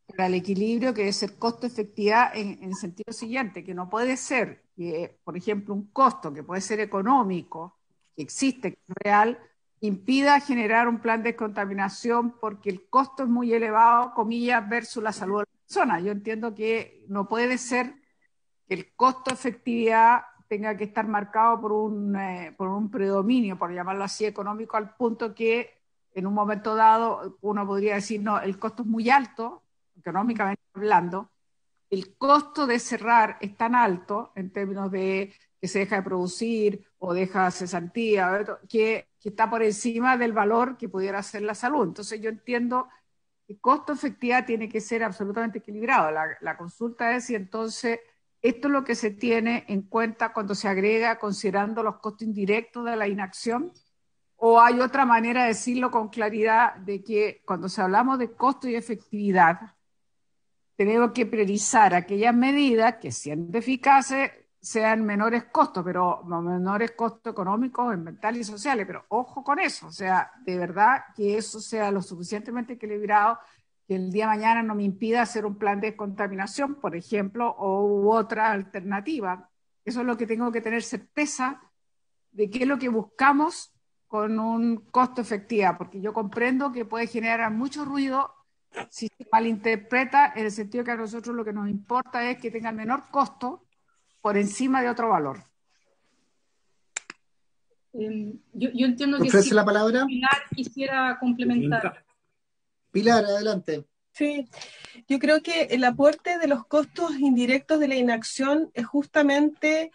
para el equilibrio que debe ser costo-efectividad en el sentido siguiente, que no puede ser que, por ejemplo, un costo que puede ser económico, que existe, que es real, impida generar un plan de descontaminación porque el costo es muy elevado, comillas, versus la salud de la persona. Yo entiendo que no puede ser que el costo-efectividad tenga que estar marcado por un predominio, por llamarlo así, económico, al punto que en un momento dado uno podría decir, no, el costo es muy alto, económicamente hablando, el costo de cerrar es tan alto en términos de que se deja de producir o deja cesantía, que está por encima del valor que pudiera ser la salud. Entonces yo entiendo que costo-efectividad tiene que ser absolutamente equilibrado. La consulta es si entonces esto es lo que se tiene en cuenta cuando se agrega considerando los costos indirectos de la inacción, o hay otra manera de decirlo con claridad de que cuando hablamos de costo y efectividad, tenemos que priorizar aquellas medidas que, siendo eficaces, sean menores costos, pero menores costos económicos, ambientales y sociales. Pero ojo con eso, o sea, de verdad que eso sea lo suficientemente equilibrado que el día de mañana no me impida hacer un plan de descontaminación, por ejemplo, u otra alternativa. Eso es lo que tengo que tener certeza de qué es lo que buscamos con un costo efectivo, porque yo comprendo que puede generar mucho ruido si se malinterpreta, en el sentido que a nosotros lo que nos importa es que tenga el menor costo por encima de otro valor. Yo entiendo que ¿Ofrece sí. la palabra? Pilar quisiera complementar. Pilar, adelante. Sí, yo creo que el aporte de los costos indirectos de la inacción es justamente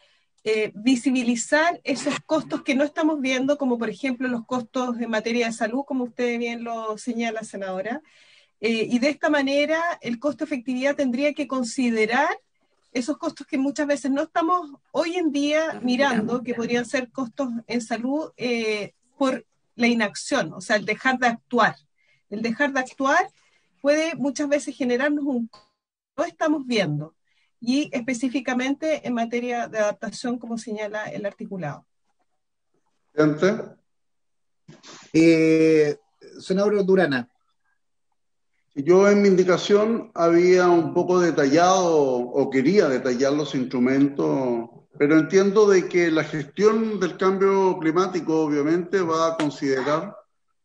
visibilizar esos costos que no estamos viendo, como por ejemplo los costos en materia de salud, como usted bien lo señala, senadora. Y de esta manera el costo-efectividad tendría que considerar esos costos que muchas veces no estamos hoy en día mirando, que podrían ser costos en salud por la inacción, o sea, el dejar de actuar. El dejar de actuar puede muchas veces generarnos un costo que no estamos viendo, y específicamente en materia de adaptación, como señala el articulado. Senador Durana. Yo en mi indicación había un poco detallado o quería detallar los instrumentos, pero entiendo de que la gestión del cambio climático obviamente va a considerar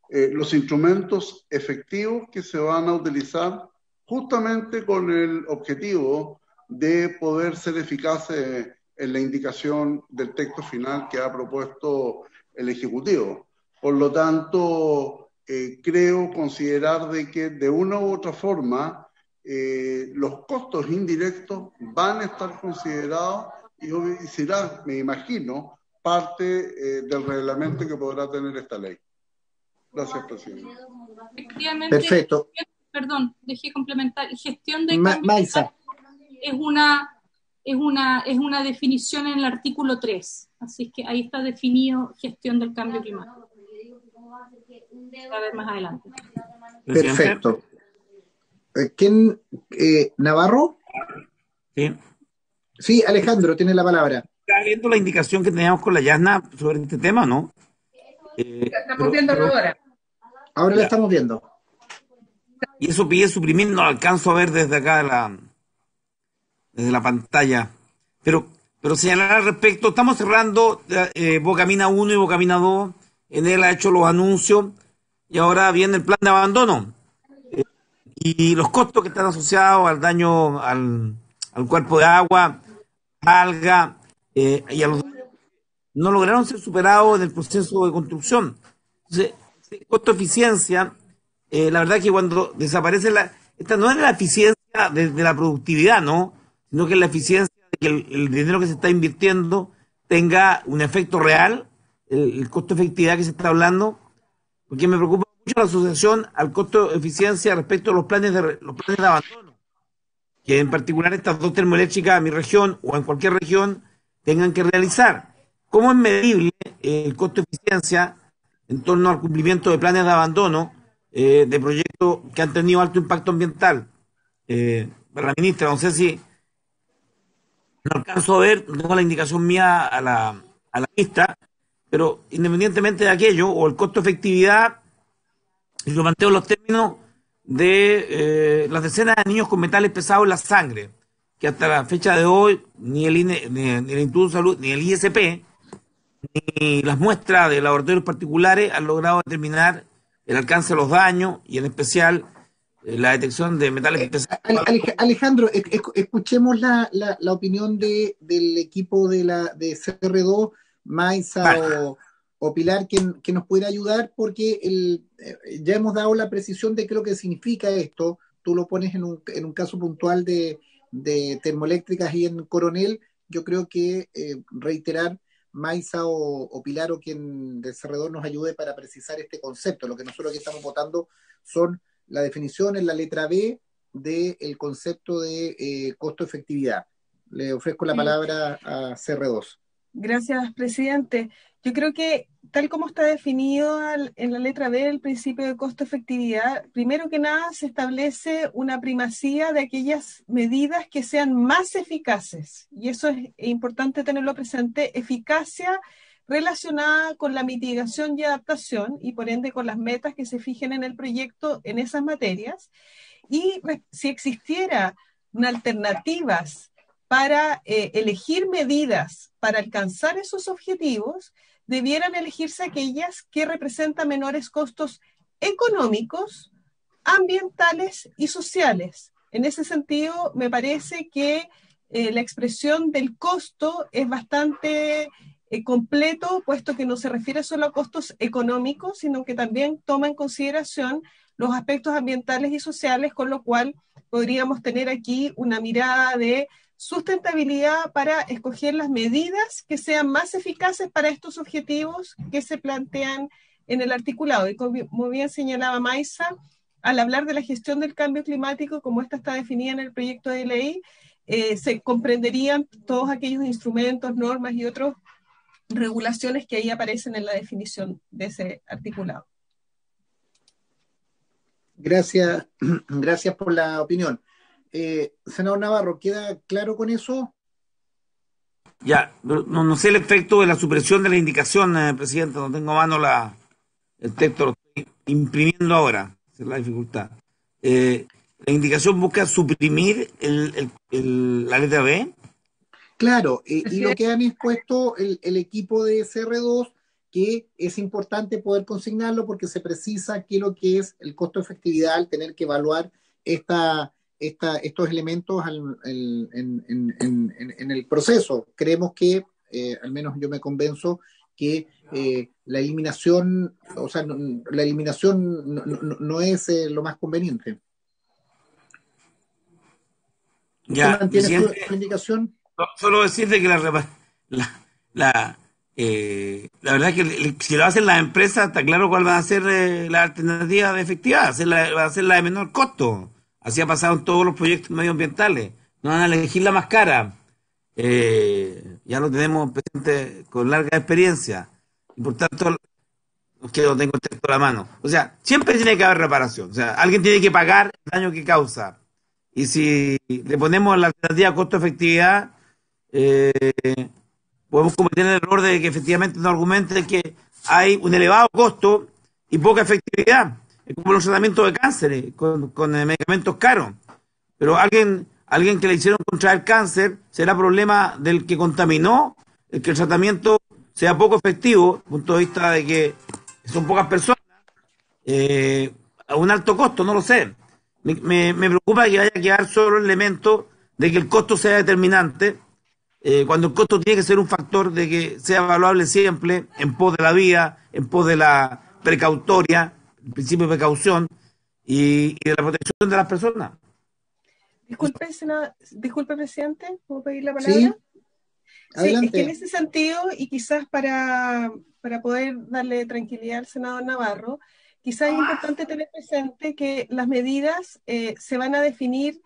los instrumentos efectivos que se van a utilizar justamente con el objetivo de poder ser eficaces en la indicación del texto final que ha propuesto el Ejecutivo. Por lo tanto, creo considerar de que de una u otra forma los costos indirectos van a estar considerados y será, me imagino, parte del reglamento que podrá tener esta ley. Gracias, presidente. Efectivamente, perfecto. Perdón, dejé complementar. Gestión de Maisa. es una definición en el artículo 3, así que ahí está definido gestión del cambio climático. A ver más adelante. Perfecto. ¿Quién? ¿Navarro? Sí. Sí, Alejandro, tiene la palabra. Está viendo la indicación que teníamos con la Yasna sobre este tema, ¿no? La estamos viendo ahora. Ahora la estamos viendo. Y eso pide suprimir, no lo alcanzo a ver desde acá desde la pantalla. Pero pero señalar al respecto, estamos cerrando Bocamina 1 y Bocamina 2, en él ha hecho los anuncios, y ahora viene el plan de abandono. Y los costos que están asociados al daño al cuerpo de agua, alga, y a los no lograron ser superados en el proceso de construcción. Entonces, costo-eficiencia, la verdad que cuando desaparece esta no es la eficiencia de la productividad, ¿no? Sino que es la eficiencia de que el dinero que se está invirtiendo tenga un efecto real, el costo-efectividad que se está hablando, porque me preocupa mucho la asociación al costo-eficiencia respecto a los planes de abandono, que en particular estas dos termoeléctricas en mi región o en cualquier región tengan que realizar. ¿Cómo es medible el costo-eficiencia en torno al cumplimiento de planes de abandono de proyectos que han tenido alto impacto ambiental? Para la ministra, no sé si no alcanzo a ver, no tengo la indicación mía a la lista, pero independientemente de aquello, o el costo-efectividad, y lo planteo en los términos de las decenas de niños con metales pesados en la sangre, que hasta la fecha de hoy ni el INE, ni el Instituto de Salud, ni el ISP, ni las muestras de laboratorios particulares han logrado determinar el alcance de los daños y en especial la detección de metales pesados. Alejandro, escuchemos la opinión del equipo de CR2, Maisa o Pilar, que nos pudiera ayudar, porque ya hemos dado la precisión de qué es lo que significa esto. Tú lo pones en un caso puntual de termoeléctricas y en Coronel. Yo creo que reiterar Maisa o Pilar o quien del CR2 nos ayude para precisar este concepto. Lo que nosotros aquí estamos votando son la definición en la letra B del concepto de costo-efectividad. Le ofrezco la palabra a CR2. Gracias, presidente. Yo creo que tal como está definido en la letra B el principio de costo-efectividad, primero que nada se establece una primacía de aquellas medidas que sean más eficaces. Y eso es importante tenerlo presente, eficacia relacionada con la mitigación y adaptación y por ende con las metas que se fijen en el proyecto en esas materias. Y si existiera alternativas para elegir medidas para alcanzar esos objetivos, debieran elegirse aquellas que representan menores costos económicos, ambientales y sociales. En ese sentido, me parece que la expresión del costo es bastante completo, puesto que no se refiere solo a costos económicos, sino que también toma en consideración los aspectos ambientales y sociales, con lo cual podríamos tener aquí una mirada de sustentabilidad para escoger las medidas que sean más eficaces para estos objetivos que se plantean en el articulado. Y como bien señalaba Maisa, al hablar de la gestión del cambio climático, como esta está definida en el proyecto de ley, se comprenderían todos aquellos instrumentos, normas y otras regulaciones que ahí aparecen en la definición de ese articulado. Gracias por la opinión. Senador Navarro, ¿queda claro con eso? Ya, no sé el efecto de la supresión de la indicación, presidente, no tengo a mano el texto, lo estoy imprimiendo ahora, esa es la dificultad. La indicación busca suprimir la letra B. Claro, y lo que han expuesto el equipo de CR2, que es importante poder consignarlo porque se precisa qué es lo que es el costo-efectividad al tener que evaluar estos elementos en el proceso. Creemos que, al menos yo me convenzo, que la eliminación, no es lo más conveniente. Ya, ¿Mantiene su indicación? Solo decirte que la verdad es que si lo hacen las empresas, está claro cuál va a ser la alternativa de efectividad, va a ser la de menor costo. Así ha pasado en todos los proyectos medioambientales. No van a elegir la más cara. Ya lo tenemos presente con larga experiencia. Y por tanto, es que no tengo el texto a la mano. O sea, siempre tiene que haber reparación. O sea, alguien tiene que pagar el daño que causa. Y si le ponemos la alternativa costo-efectividad, podemos cometer el error de que efectivamente nos argumente que hay un elevado costo y poca efectividad. Es como los tratamientos de cáncer con medicamentos caros. Pero alguien alguien que le hicieron contraer cáncer, será problema del que contaminó, el que el tratamiento sea poco efectivo, desde el punto de vista de que son pocas personas, a un alto costo, no lo sé. Me preocupa que vaya a quedar solo el elemento de que el costo sea determinante, cuando el costo tiene que ser un factor de que sea evaluable siempre en pos de la vida, en pos de la precautoria, el principio de precaución y de la protección de las personas. Disculpe, presidente, ¿puedo pedir la palabra? Sí, sí, es que en adelante. ese sentido, y quizás para poder darle tranquilidad al senador Navarro, quizás es importante tener presente que las medidas se van a definir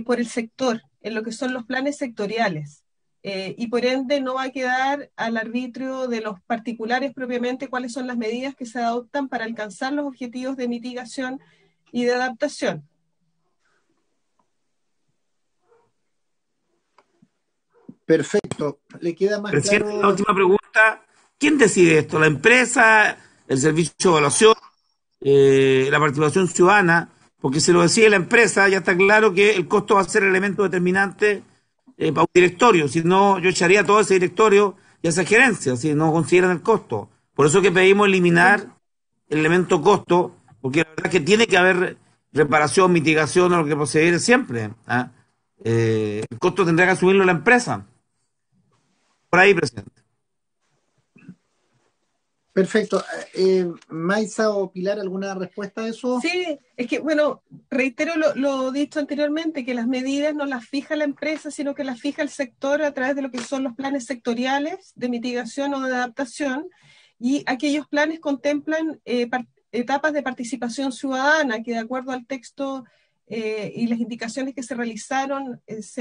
por el sector, en lo que son los planes sectoriales. Y por ende no va a quedar al arbitrio de los particulares propiamente cuáles son las medidas que se adoptan para alcanzar los objetivos de mitigación y de adaptación. Perfecto. ¿Le queda más Presidente, claro? la última pregunta. ¿Quién decide esto? ¿La empresa, el servicio de evaluación, la participación ciudadana? Porque si lo decide la empresa, ya está claro que el costo va a ser el elemento determinante para un directorio. Si no, yo echaría todo ese directorio y esa gerencia, si no consideran el costo. Por eso que pedimos eliminar el elemento costo, porque la verdad es que tiene que haber reparación, mitigación o lo que proceder siempre. El costo tendrá que asumirlo la empresa. Por ahí, presidente. Perfecto. Maisa o Pilar, ¿alguna respuesta a eso? Sí, es que, bueno, reitero lo dicho anteriormente, que las medidas no las fija la empresa, sino que las fija el sector a través de lo que son los planes sectoriales de mitigación o de adaptación, y aquellos planes contemplan etapas de participación ciudadana, que de acuerdo al texto y las indicaciones que se realizaron, es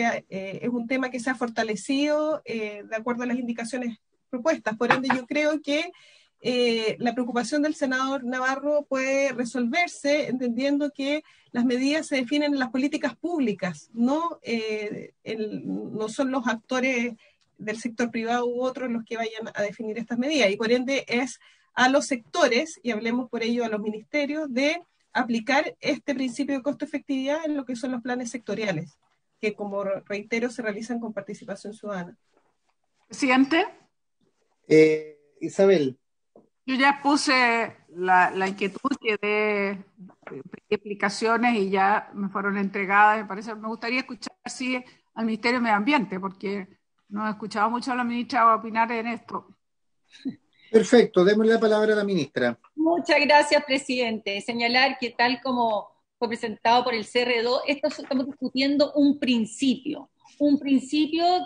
un tema que se ha fortalecido de acuerdo a las indicaciones propuestas. Por ende, yo creo que la preocupación del senador Navarro puede resolverse entendiendo que las medidas se definen en las políticas públicas, no son los actores del sector privado u otros los que vayan a definir estas medidas, y por ende es a los sectores, y hablemos por ello a los ministerios, de aplicar este principio de costo-efectividad en lo que son los planes sectoriales, que, como reitero, se realizan con participación ciudadana. Presidente. Isabel. Yo ya puse la inquietud que de explicaciones y ya me fueron entregadas. Me gustaría escuchar sí, al Ministerio de Medio Ambiente, porque no he escuchado mucho a la ministra opinar en esto. Perfecto, démosle la palabra a la ministra. Muchas gracias, presidente. Señalar que tal como fue presentado por el CR2, estamos discutiendo un principio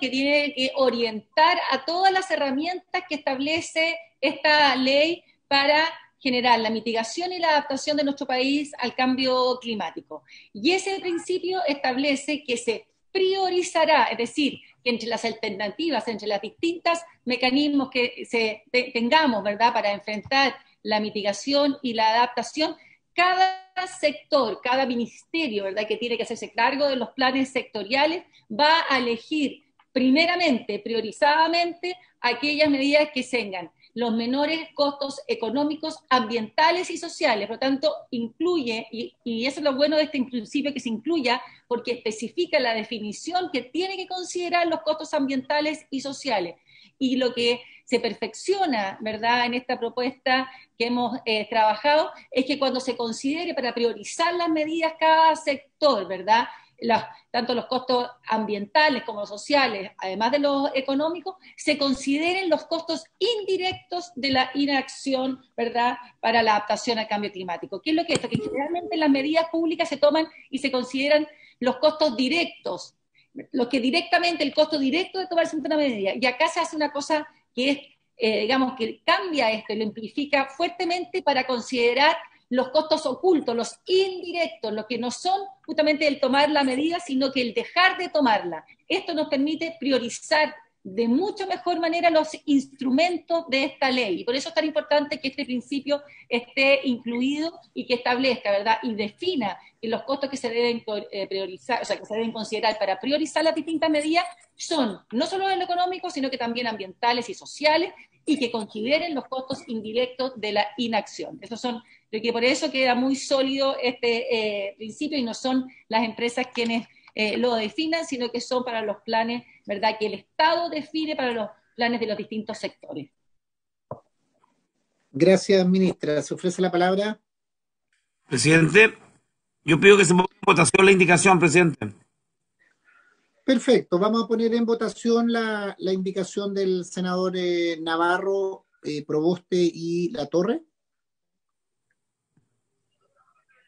que tiene que orientar a todas las herramientas que establece esta ley para generar la mitigación y la adaptación de nuestro país al cambio climático. Y ese principio establece que se priorizará, es decir, que entre las alternativas, entre las distintas mecanismos que tengamos, ¿verdad?, para enfrentar la mitigación y la adaptación, cada sector, cada ministerio, ¿verdad?, que tiene que hacerse cargo de los planes sectoriales, va a elegir primeramente, priorizadamente, aquellas medidas que tengan los menores costos económicos, ambientales y sociales. Por lo tanto, incluye, y eso es lo bueno de este principio, que se incluya, porque especifica la definición que tiene que considerar los costos ambientales y sociales. Y lo que se perfecciona, ¿verdad?, en esta propuesta que hemos trabajado, es que cuando se considere para priorizar las medidas cada sector, ¿verdad?, tanto los costos ambientales como sociales, además de los económicos, se consideren los costos indirectos de la inacción, ¿verdad?, para la adaptación al cambio climático. ¿Qué es lo que es esto? Que generalmente las medidas públicas se toman y se consideran los costos directos, lo que directamente, el costo directo de tomarse una medida. Y acá se hace una cosa que es, digamos, que cambia esto y lo amplifica fuertemente para considerar los costos ocultos, los indirectos, los que no son justamente el tomar la medida, sino que el dejar de tomarla. Esto nos permite priorizar de mucho mejor manera los instrumentos de esta ley. Y por eso es tan importante que este principio esté incluido y que establezca, ¿verdad?, y defina que los costos que se deben priorizar, o sea, que se deben considerar para priorizar las distintas medidas son no solo el económico, sino que también ambientales y sociales, y que consideren los costos indirectos de la inacción. Esos son, creo que por eso queda muy sólido este principio, y no son las empresas quienes lo definan, sino que son para los planes, ¿verdad?, que el Estado define para los planes de los distintos sectores. Gracias, ministra. ¿Se ofrece la palabra? Presidente, yo pido que se ponga en votación la indicación, presidente. Perfecto. Vamos a poner en votación la indicación del senador Navarro, Proboste y Latorre.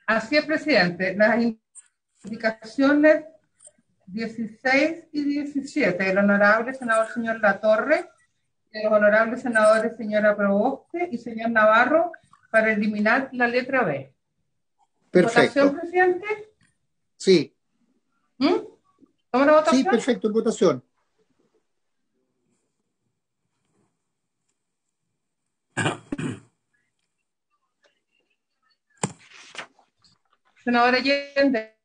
Así es, presidente. Las indicaciones 16 y 17 del honorable senador señor Latorre, de los honorables senadores señora Proboste y señor Navarro, para eliminar la letra B. Perfecto. ¿Votación, presidente? Sí. ¿Toma la votación? Sí, perfecto, en votación. Senadora Allende,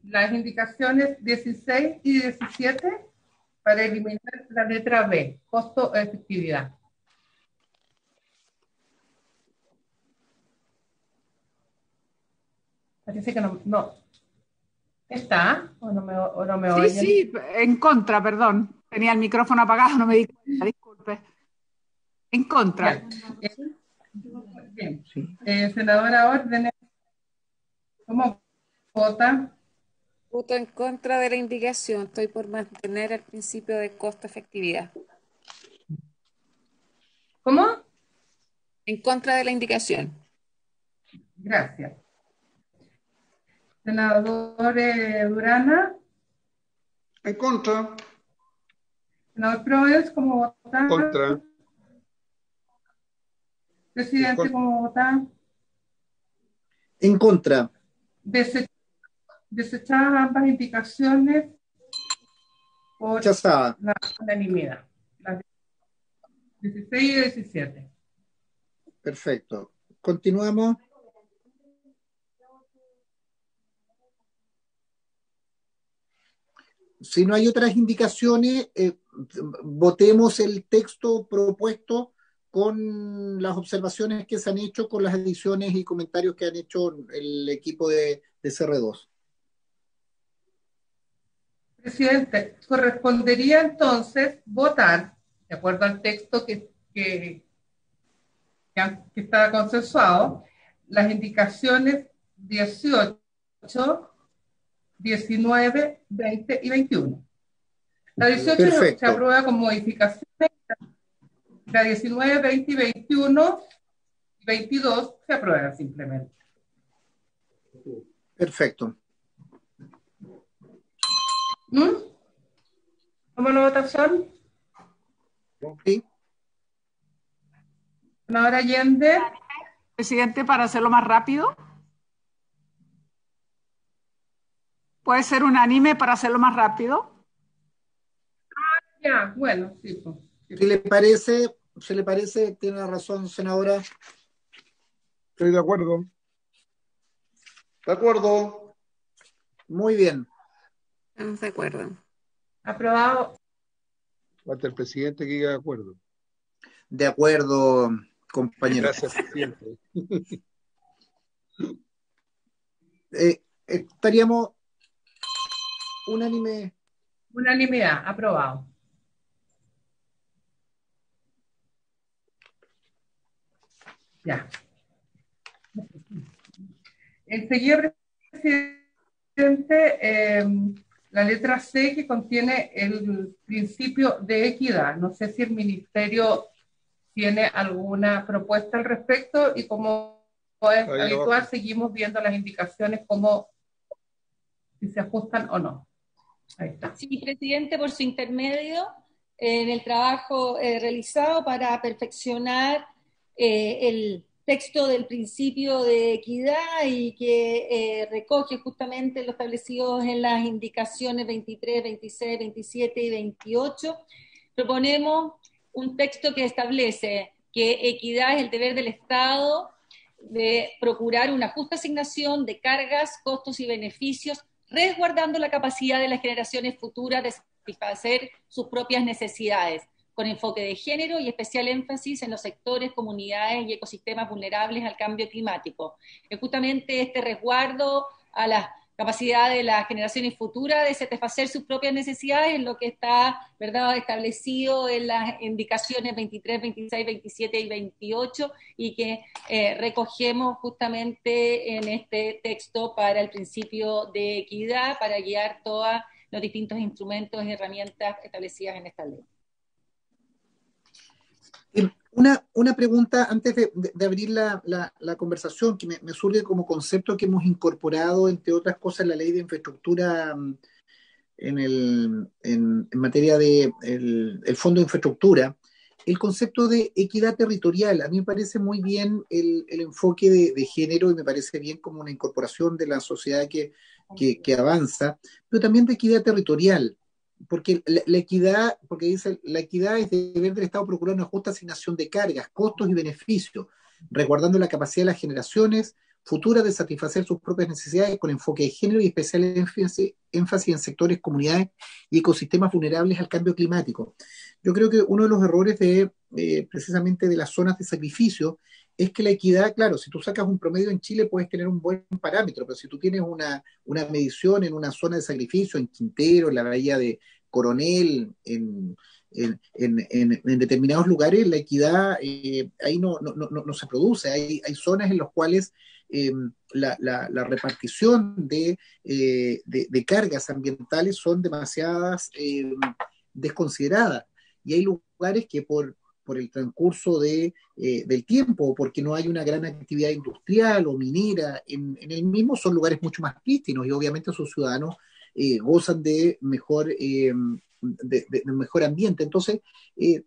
las indicaciones 16 y 17 para eliminar la letra B, costo-efectividad. Parece que no. ¿Está? ¿O no me oyen? Sí, en contra, perdón. Tenía el micrófono apagado, no me di cuenta, disculpe. En contra. Bien. Senadora Órdenes, ¿cómo vota? Voto en contra de la indicación. Estoy por mantener el principio de costo-efectividad. ¿Cómo? En contra de la indicación. Gracias. Senador Durana. En contra. Senador Proels, ¿cómo vota? Contra. Presidente, ¿cómo vota? En contra. Desechadas ambas indicaciones por Rechazada. la unanimidad. Las 16 y 17. Perfecto. Continuamos. Si no hay otras indicaciones, votemos el texto propuesto con las observaciones que se han hecho, con las adiciones y comentarios que han hecho el equipo de CR2. Presidente, correspondería entonces votar, de acuerdo al texto que está consensuado, las indicaciones 18, 19, 20 y 21. La 18 Perfecto. se aprueba con modificaciones. La 19, 20 y 21 y 22 se aprueban simplemente. Perfecto. ¿Cómo la votación? Sí. Senadora Allende. Presidente, para hacerlo más rápido. ¿Puede ser unánime para hacerlo más rápido? Ya, bueno, sí. Pues. Si le parece, tiene la razón, senadora. Estoy de acuerdo. De acuerdo. Muy bien. Estamos de acuerdo. Aprobado. Falta el presidente que diga de acuerdo. De acuerdo, compañero. Gracias, presidente. Estaríamos unánime. Unanimidad, aprobado. Ya. Enseguida, presidente, la letra C que contiene el principio de equidad. No sé si el ministerio tiene alguna propuesta al respecto y como es habitual, seguimos viendo las indicaciones como si se ajustan o no. Ahí está. Sí, presidente, por su intermedio, en el trabajo realizado para perfeccionar el texto del principio de equidad y que recoge justamente lo establecido en las indicaciones 23, 26, 27 y 28, proponemos un texto que establece que equidad es el deber del Estado de procurar una justa asignación de cargas, costos y beneficios, resguardando la capacidad de las generaciones futuras de satisfacer sus propias necesidades, con enfoque de género y especial énfasis en los sectores, comunidades y ecosistemas vulnerables al cambio climático. Es justamente este resguardo a las capacidad de las generaciones futuras de satisfacer sus propias necesidades, en lo que está, ¿verdad?, establecido en las indicaciones 23, 26, 27 y 28, y que recogemos justamente en este texto para el principio de equidad, para guiar todos los distintos instrumentos y herramientas establecidas en esta ley. Una pregunta antes de abrir la conversación que me surge como concepto que hemos incorporado, entre otras cosas, en la ley de infraestructura en materia de el Fondo de Infraestructura, el concepto de equidad territorial. A mí me parece muy bien el enfoque de género, y me parece bien como una incorporación de la sociedad que avanza, pero también de equidad territorial. Porque la equidad, porque dice, la equidad es deber del Estado procurar una justa asignación de cargas, costos y beneficios, resguardando la capacidad de las generaciones futuras de satisfacer sus propias necesidades con enfoque de género y especial énfasis en sectores, comunidades y ecosistemas vulnerables al cambio climático. Yo creo que uno de los errores precisamente de las zonas de sacrificio es que la equidad, claro, si tú sacas un promedio en Chile puedes tener un buen parámetro, pero si tú tienes una medición en una zona de sacrificio, en Quintero, en la bahía de Coronel, en determinados lugares, la equidad ahí no se produce. Hay zonas en las cuales la repartición de cargas ambientales son demasiadas desconsideradas, y hay lugares que por el transcurso del tiempo, porque no hay una gran actividad industrial o minera en el mismo, son lugares mucho más prístinos, y obviamente sus ciudadanos gozan de mejor ambiente. Entonces,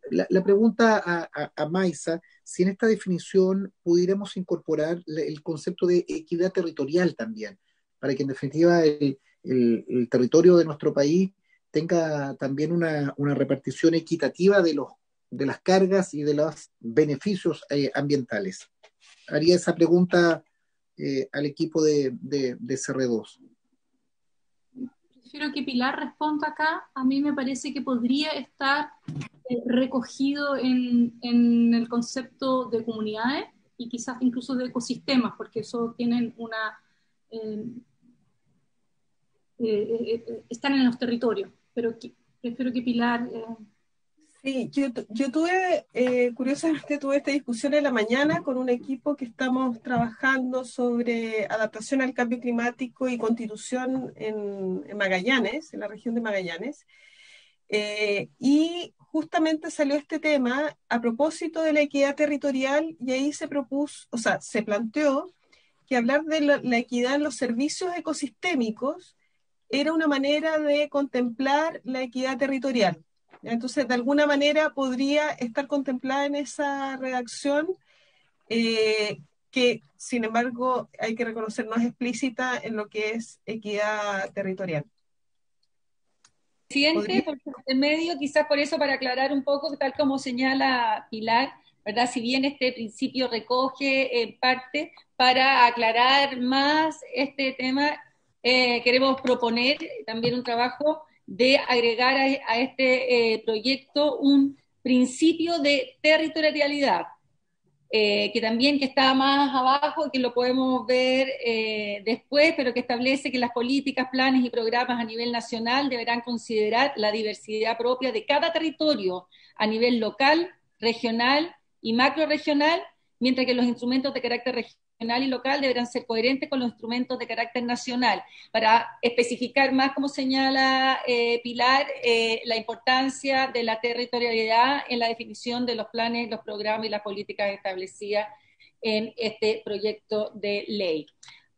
la pregunta a Maisa, si en esta definición pudiéramos incorporar el concepto de equidad territorial también, para que en definitiva el territorio de nuestro país tenga también una repartición equitativa de las cargas y de los beneficios ambientales. Haría esa pregunta al equipo de CR2. Prefiero que Pilar responda acá. A mí me parece que podría estar recogido en el concepto de comunidades y quizás incluso de ecosistemas, porque eso tienen están en los territorios, pero prefiero que Pilar... Sí, yo tuve, curiosamente tuve esta discusión en la mañana con un equipo que estamos trabajando sobre adaptación al cambio climático y constitución en Magallanes, en la región de Magallanes, y justamente salió este tema a propósito de la equidad territorial, y ahí se planteó que hablar de la equidad en los servicios ecosistémicos era una manera de contemplar la equidad territorial. Entonces, de alguna manera podría estar contemplada en esa redacción, que sin embargo hay que reconocer no es explícita en lo que es equidad territorial. Presidente, por el medio, quizás por eso, para aclarar un poco, tal como señala Pilar, ¿verdad? Si bien este principio recoge en parte, para aclarar más este tema, queremos proponer también un trabajo de agregar a este proyecto un principio de territorialidad, que también que está más abajo, que lo podemos ver después, pero que establece que las políticas, planes y programas a nivel nacional deberán considerar la diversidad propia de cada territorio a nivel local, regional y macrorregional, mientras que los instrumentos de carácter regional y local deberán ser coherentes con los instrumentos de carácter nacional. Para especificar más, como señala Pilar, la importancia de la territorialidad en la definición de los planes, los programas y las políticas establecidas en este proyecto de ley.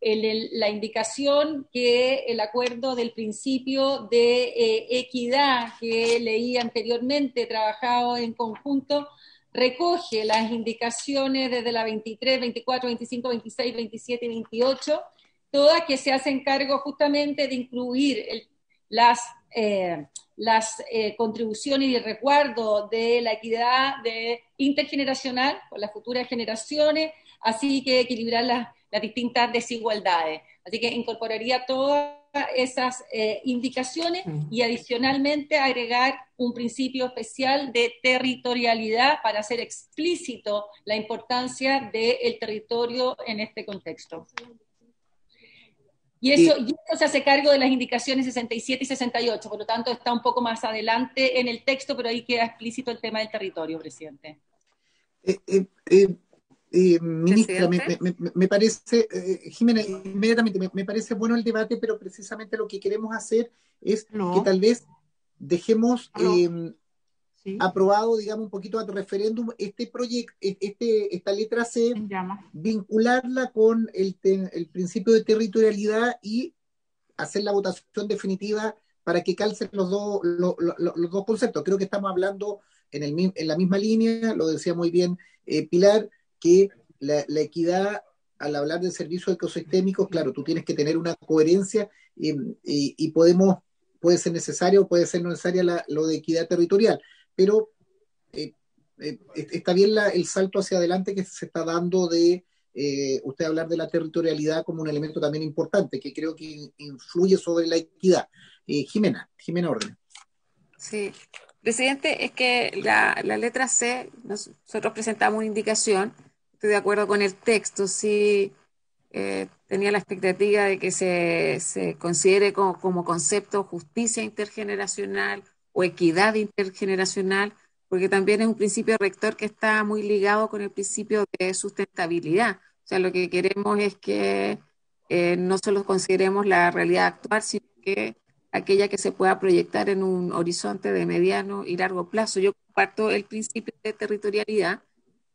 La indicación que el acuerdo del principio de equidad que leí anteriormente, trabajado en conjunto, recoge las indicaciones desde la 23, 24, 25, 26, 27 y 28, todas que se hacen cargo justamente de incluir las contribuciones y el resguardo de la equidad intergeneracional con las futuras generaciones, así que equilibrar las distintas desigualdades. Así que incorporaría todas esas indicaciones y adicionalmente agregar un principio especial de territorialidad para hacer explícito la importancia del territorio en este contexto. Y eso se hace cargo de las indicaciones 67 y 68, por lo tanto está un poco más adelante en el texto, pero ahí queda explícito el tema del territorio, presidente. Ministra, me parece, Jimena, inmediatamente, me parece bueno el debate, pero precisamente lo que queremos hacer es que tal vez dejemos aprobado, digamos, un poquito a referéndum este proyecto, esta letra C, vincularla con el principio de territorialidad y hacer la votación definitiva para que calcen los dos conceptos. Creo que estamos hablando en la misma línea, lo decía muy bien Pilar, que la equidad, al hablar de servicios ecosistémicos, claro, tú tienes que tener una coherencia y puede ser necesario o puede ser necesaria lo de equidad territorial, pero está bien el salto hacia adelante que se está dando de usted hablar de la territorialidad como un elemento también importante, que creo que influye sobre la equidad. Jimena Orden. Sí, presidente, es que la letra C, nosotros presentamos una indicación, estoy de acuerdo con el texto, sí tenía la expectativa de que se considere como concepto justicia intergeneracional o equidad intergeneracional, porque también es un principio rector que está muy ligado con el principio de sustentabilidad. O sea, lo que queremos es que no solo consideremos la realidad actual, sino que aquella que se pueda proyectar en un horizonte de mediano y largo plazo. Yo comparto el principio de territorialidad.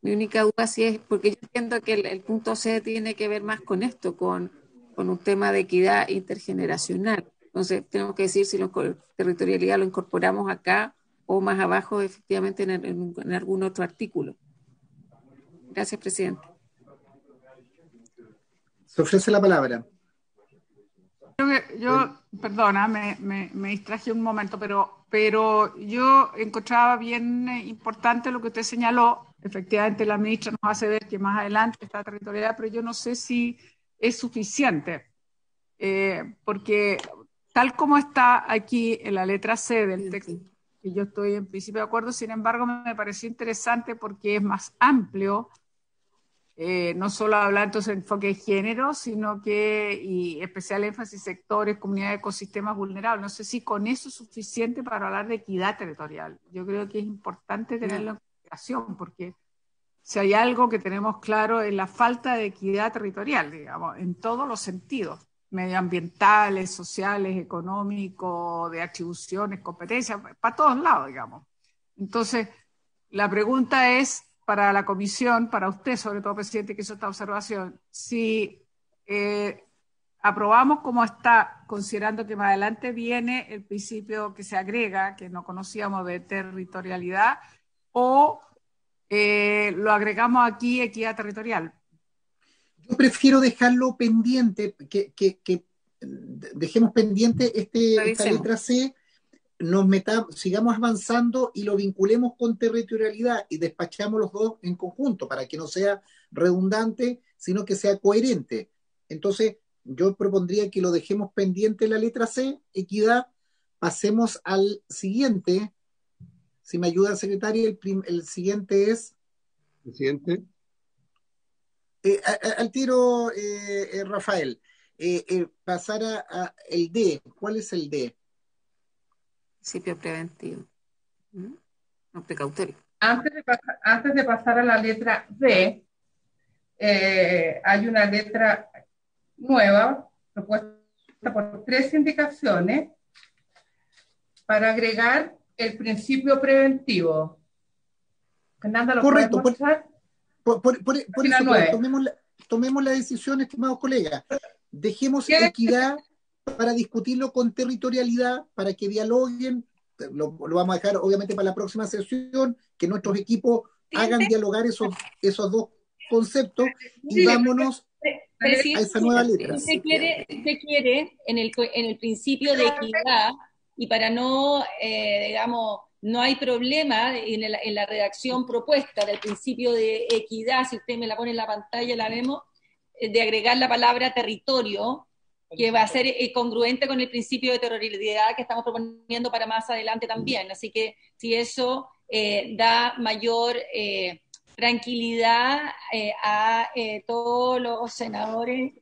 Mi única duda sí es, porque yo entiendo que el punto C tiene que ver más con esto, con un tema de equidad intergeneracional. Entonces, tenemos que decir si territorialidad lo incorporamos acá o más abajo, efectivamente, en algún otro artículo. Gracias, presidente. Se ofrece la palabra. Perdona, me distraje un momento, pero yo encontraba bien importante lo que usted señaló. Efectivamente, la ministra nos hace ver que más adelante está territorial, pero yo no sé si es suficiente, porque tal como está aquí en la letra C del texto, que yo estoy en principio de acuerdo, sin embargo, me pareció interesante porque es más amplio. No solo hablar entonces de enfoque de género, sino que, y especial énfasis sectores, comunidades, ecosistemas vulnerables. No sé si con eso es suficiente para hablar de equidad territorial. Yo creo que es importante tenerlo en consideración, porque si hay algo que tenemos claro es la falta de equidad territorial, digamos, en todos los sentidos, medioambientales, sociales, económicos, de atribuciones, competencias, para todos lados, digamos. Entonces, la pregunta es, para la comisión, para usted, sobre todo, presidente, que hizo esta observación, si aprobamos como está, considerando que más adelante viene el principio que se agrega, que no conocíamos, de territorialidad, o lo agregamos aquí, equidad territorial. Yo prefiero dejarlo pendiente, que dejemos pendiente esta letra C, sigamos avanzando y lo vinculemos con territorialidad y despachamos los dos en conjunto para que no sea redundante, sino que sea coherente. Entonces, yo propondría que lo dejemos pendiente la letra C, equidad, pasemos al siguiente. Si me ayuda, secretaria, el siguiente es... Presidente. Al tiro, Rafael. Pasar a el D. ¿Cuál es el D? Principio preventivo. No, precautorio. Antes de pasar a la letra D, hay una letra nueva propuesta por 3 indicaciones para agregar el principio preventivo. Fernanda, ¿lo correcto, puedes mostrar? Por eso, tomemos la decisión, estimados colegas. Dejemos equidad para discutirlo con territorialidad, para que dialoguen, lo vamos a dejar obviamente para la próxima sesión, que nuestros equipos hagan dialogar esos dos conceptos y vámonos a esa nueva letra. Usted quiere en el principio de equidad, y para no, digamos, no hay problema en la redacción propuesta del principio de equidad, si usted me la pone en la pantalla, la vemos, de agregar la palabra territorio, que va a ser congruente con el principio de territorialidad que estamos proponiendo para más adelante también. Así que si eso da mayor tranquilidad a todos los senadores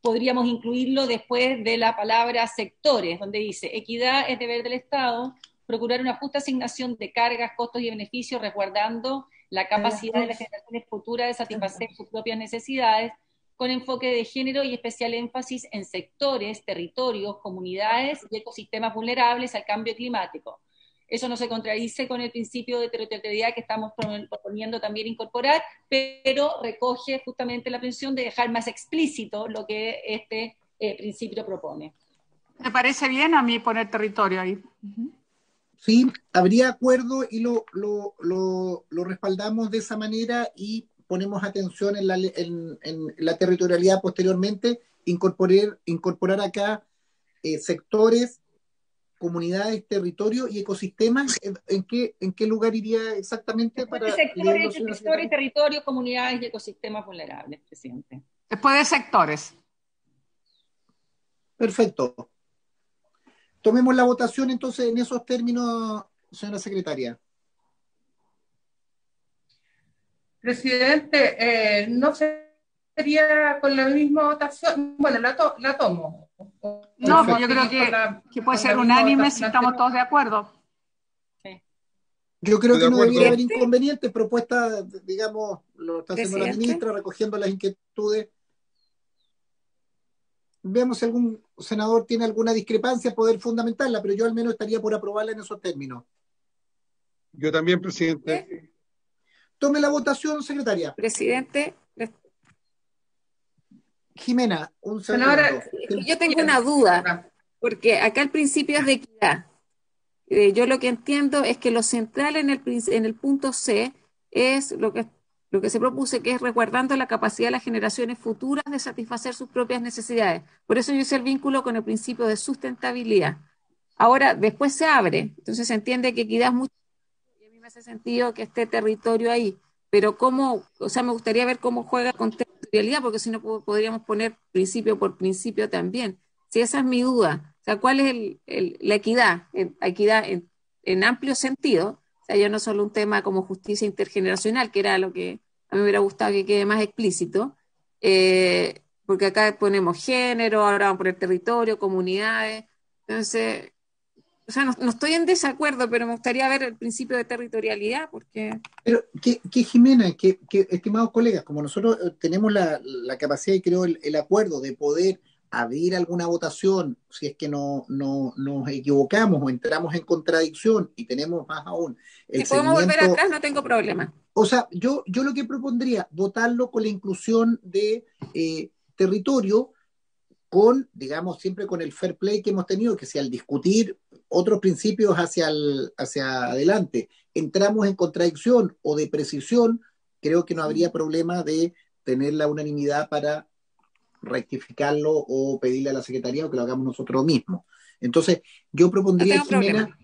podríamos incluirlo después de la palabra sectores, donde dice, equidad es deber del Estado, procurar una justa asignación de cargas, costos y beneficios, resguardando la capacidad de las generaciones futuras de satisfacer sus propias necesidades, con enfoque de género y especial énfasis en sectores, territorios, comunidades y ecosistemas vulnerables al cambio climático. Eso no se contradice con el principio de territorialidad que estamos proponiendo también incorporar, pero recoge justamente la intención de dejar más explícito lo que este principio propone. Me parece bien a mí poner territorio ahí. Sí, habría acuerdo y lo respaldamos de esa manera y ponemos atención en la territorialidad posteriormente, incorporar acá sectores, comunidades, territorio y ecosistemas. ¿En qué lugar iría exactamente? Sectores, territorios, comunidades y ecosistemas vulnerables, presidente. Después de sectores. Perfecto. Tomemos la votación entonces en esos términos, señora secretaria. Presidente, no sería con la misma votación. Bueno, la tomo. No, pues yo creo que puede ser unánime si estamos todos de acuerdo. Yo creo que no debería haber inconvenientes. Propuesta, digamos, lo está haciendo la ministra, recogiendo las inquietudes. Veamos si algún senador tiene alguna discrepancia, poder fundamentarla, pero yo al menos estaría por aprobarla en esos términos. Yo también, presidente. Tome la votación, secretaria. Presidente. Jimena, un segundo. Yo tengo una duda, porque acá el principio es de equidad. Yo lo que entiendo es que lo central en el punto C es lo que se propuse, que es resguardando la capacidad de las generaciones futuras de satisfacer sus propias necesidades. Por eso yo hice el vínculo con el principio de sustentabilidad. Ahora, después se abre, entonces se entiende que equidad es mucho, y a mí me hace sentido que esté territorio ahí, pero me gustaría ver cómo juega con territorialidad, porque si no podríamos poner principio por principio también. Si esa es mi duda, o sea, ¿cuál es la equidad? Equidad en amplio sentido. O sea, ya no solo un tema como justicia intergeneracional, que era lo que a mí me hubiera gustado que quede más explícito, porque acá ponemos género, ahora vamos a poner territorio, comunidades. Entonces, o sea, no estoy en desacuerdo, pero me gustaría ver el principio de territorialidad, porque... Pero que Jimena, que estimados colegas, como nosotros tenemos la capacidad y creo el acuerdo de poder abrir alguna votación, si es que nos equivocamos o entramos en contradicción y tenemos más aún si podemos volver atrás, no tengo problema. O sea, yo lo que propondría, votarlo con la inclusión de territorio, digamos, siempre con el fair play que hemos tenido, que si al discutir otros principios hacia adelante entramos en contradicción o de precisión, creo que no habría problema de tener la unanimidad para rectificarlo o pedirle a la Secretaría o que lo hagamos nosotros mismos. Entonces, yo propondría, no Jimena,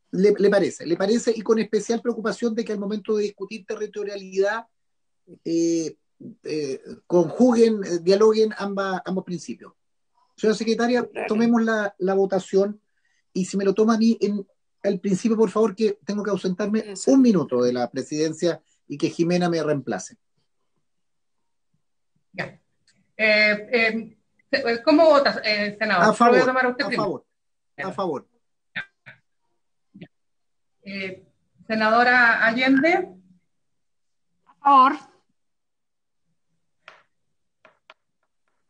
le parece, y con especial preocupación de que al momento de discutir territorialidad conjuguen, dialoguen ambos principios. Señora Secretaria, tomemos la votación, y si me lo toma a mí al principio, por favor, que tengo que ausentarme un minuto de la presidencia y que Jimena me reemplace. Ya. ¿Cómo votas, senador? A favor, tomar usted a favor. Senadora Allende. A favor.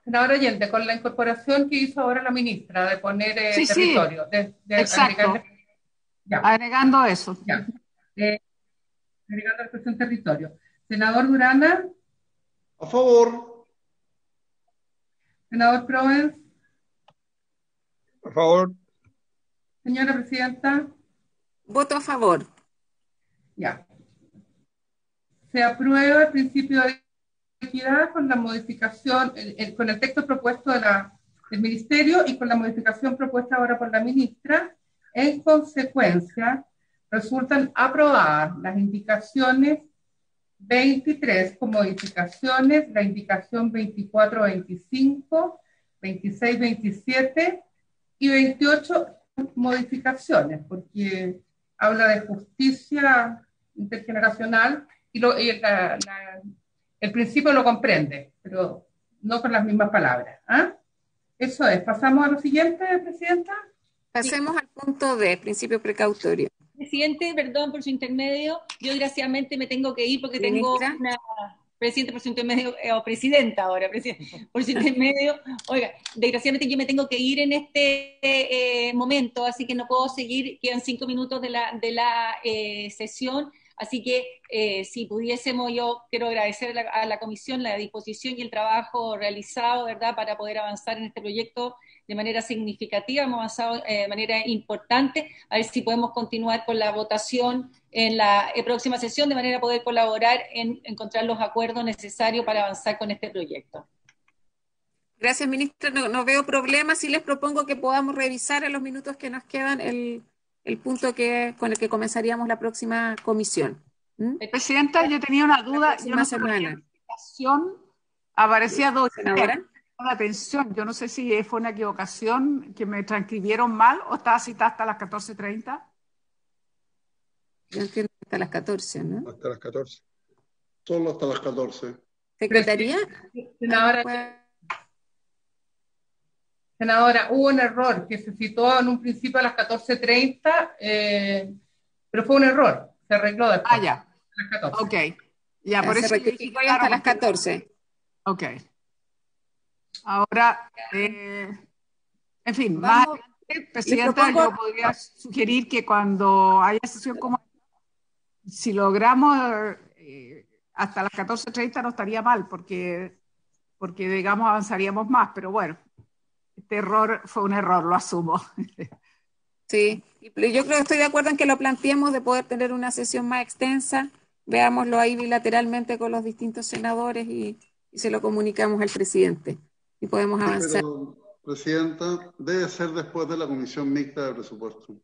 Senadora Allende, con la incorporación que hizo ahora la ministra de poner territorio. Sí. Exacto. Agregando eso. Ya. Agregando la expresión territorio. Senador Durana. A favor. Senador Provence. A favor. Señora Presidenta. Voto a favor. Ya. Se aprueba el principio de equidad con la modificación, con el texto propuesto del Ministerio y con la modificación propuesta ahora por la ministra. En consecuencia, resultan aprobadas las indicaciones 23 con modificaciones, la indicación 24-25, 26-27 y 28 modificaciones, porque habla de justicia intergeneracional y el principio lo comprende, pero no con las mismas palabras. ¿Ah? Eso es. ¿Pasamos a lo siguiente, Presidenta? Pasemos al punto D, principio precautorio. Presidente, perdón por su intermedio, yo desgraciadamente me tengo que ir porque tengo una... Presidente, por su intermedio, o presidenta ahora, por su intermedio. Oiga, desgraciadamente yo me tengo que ir en este momento, así que no puedo seguir, quedan 5 minutos de la sesión, así que si pudiésemos, yo quiero agradecer a la comisión la disposición y el trabajo realizado, ¿verdad?, para poder avanzar en este proyecto de manera significativa, hemos avanzado de manera importante, a ver si podemos continuar con la votación en la próxima sesión, de manera a poder colaborar en encontrar los acuerdos necesarios para avanzar con este proyecto. Gracias, ministra. No veo problemas. Sí les propongo que podamos revisar en los minutos que nos quedan el punto con el que comenzaríamos la próxima comisión. Presidenta, yo tenía una duda. Yo no semana. Aparecía 2 senadora. La atención, yo no sé si fue una equivocación, que me transcribieron mal o estaba citada hasta las 14:30. Yo entiendo hasta las 14, ¿no? Hasta las 14. Solo hasta las 14. ¿Secretaría? Senadora, hubo un error que se citó en un principio a las 14:30, pero fue un error, se arregló después. Ya. A las 14. Ok. Ya, por se eso rectificó hasta las 14. Ok. Ahora, en fin, Vamos, más adelante, Presidenta, yo podría sugerir que cuando haya sesión como si logramos hasta las 14:30 no estaría mal, porque digamos avanzaríamos más, pero bueno, este error fue un error, lo asumo. Sí, yo creo que estoy de acuerdo en que lo planteemos de poder tener una sesión más extensa, veámoslo ahí bilateralmente con los distintos senadores y se lo comunicamos al presidente y podemos avanzar. Pero, Presidenta, debe ser después de la Comisión Mixta de Presupuesto.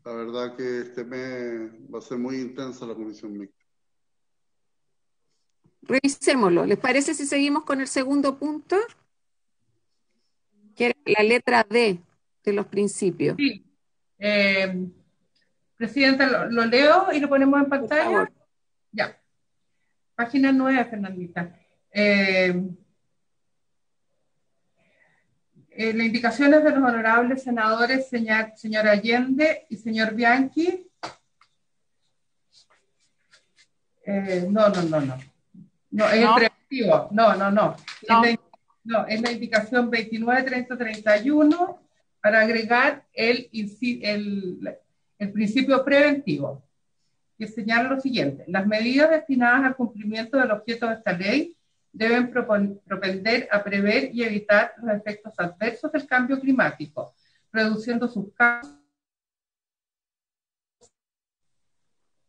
La verdad que este mes va a ser muy intensa la Comisión Mixta. Revisémoslo. ¿Les parece si seguimos con el segundo punto? Que es la letra D de los principios. Sí. Presidenta, lo leo y lo ponemos en pantalla. Por favor. Ya. Página 9, Fernandita. Las indicaciones de los honorables senadores, señor Allende y señor Bianchi. No, es el preventivo. No. Es la indicación 29, 30, 31 para agregar el principio preventivo, que señala lo siguiente: las medidas destinadas al cumplimiento del objeto de esta ley deben propender a prever y evitar los efectos adversos del cambio climático, reduciendo sus causas.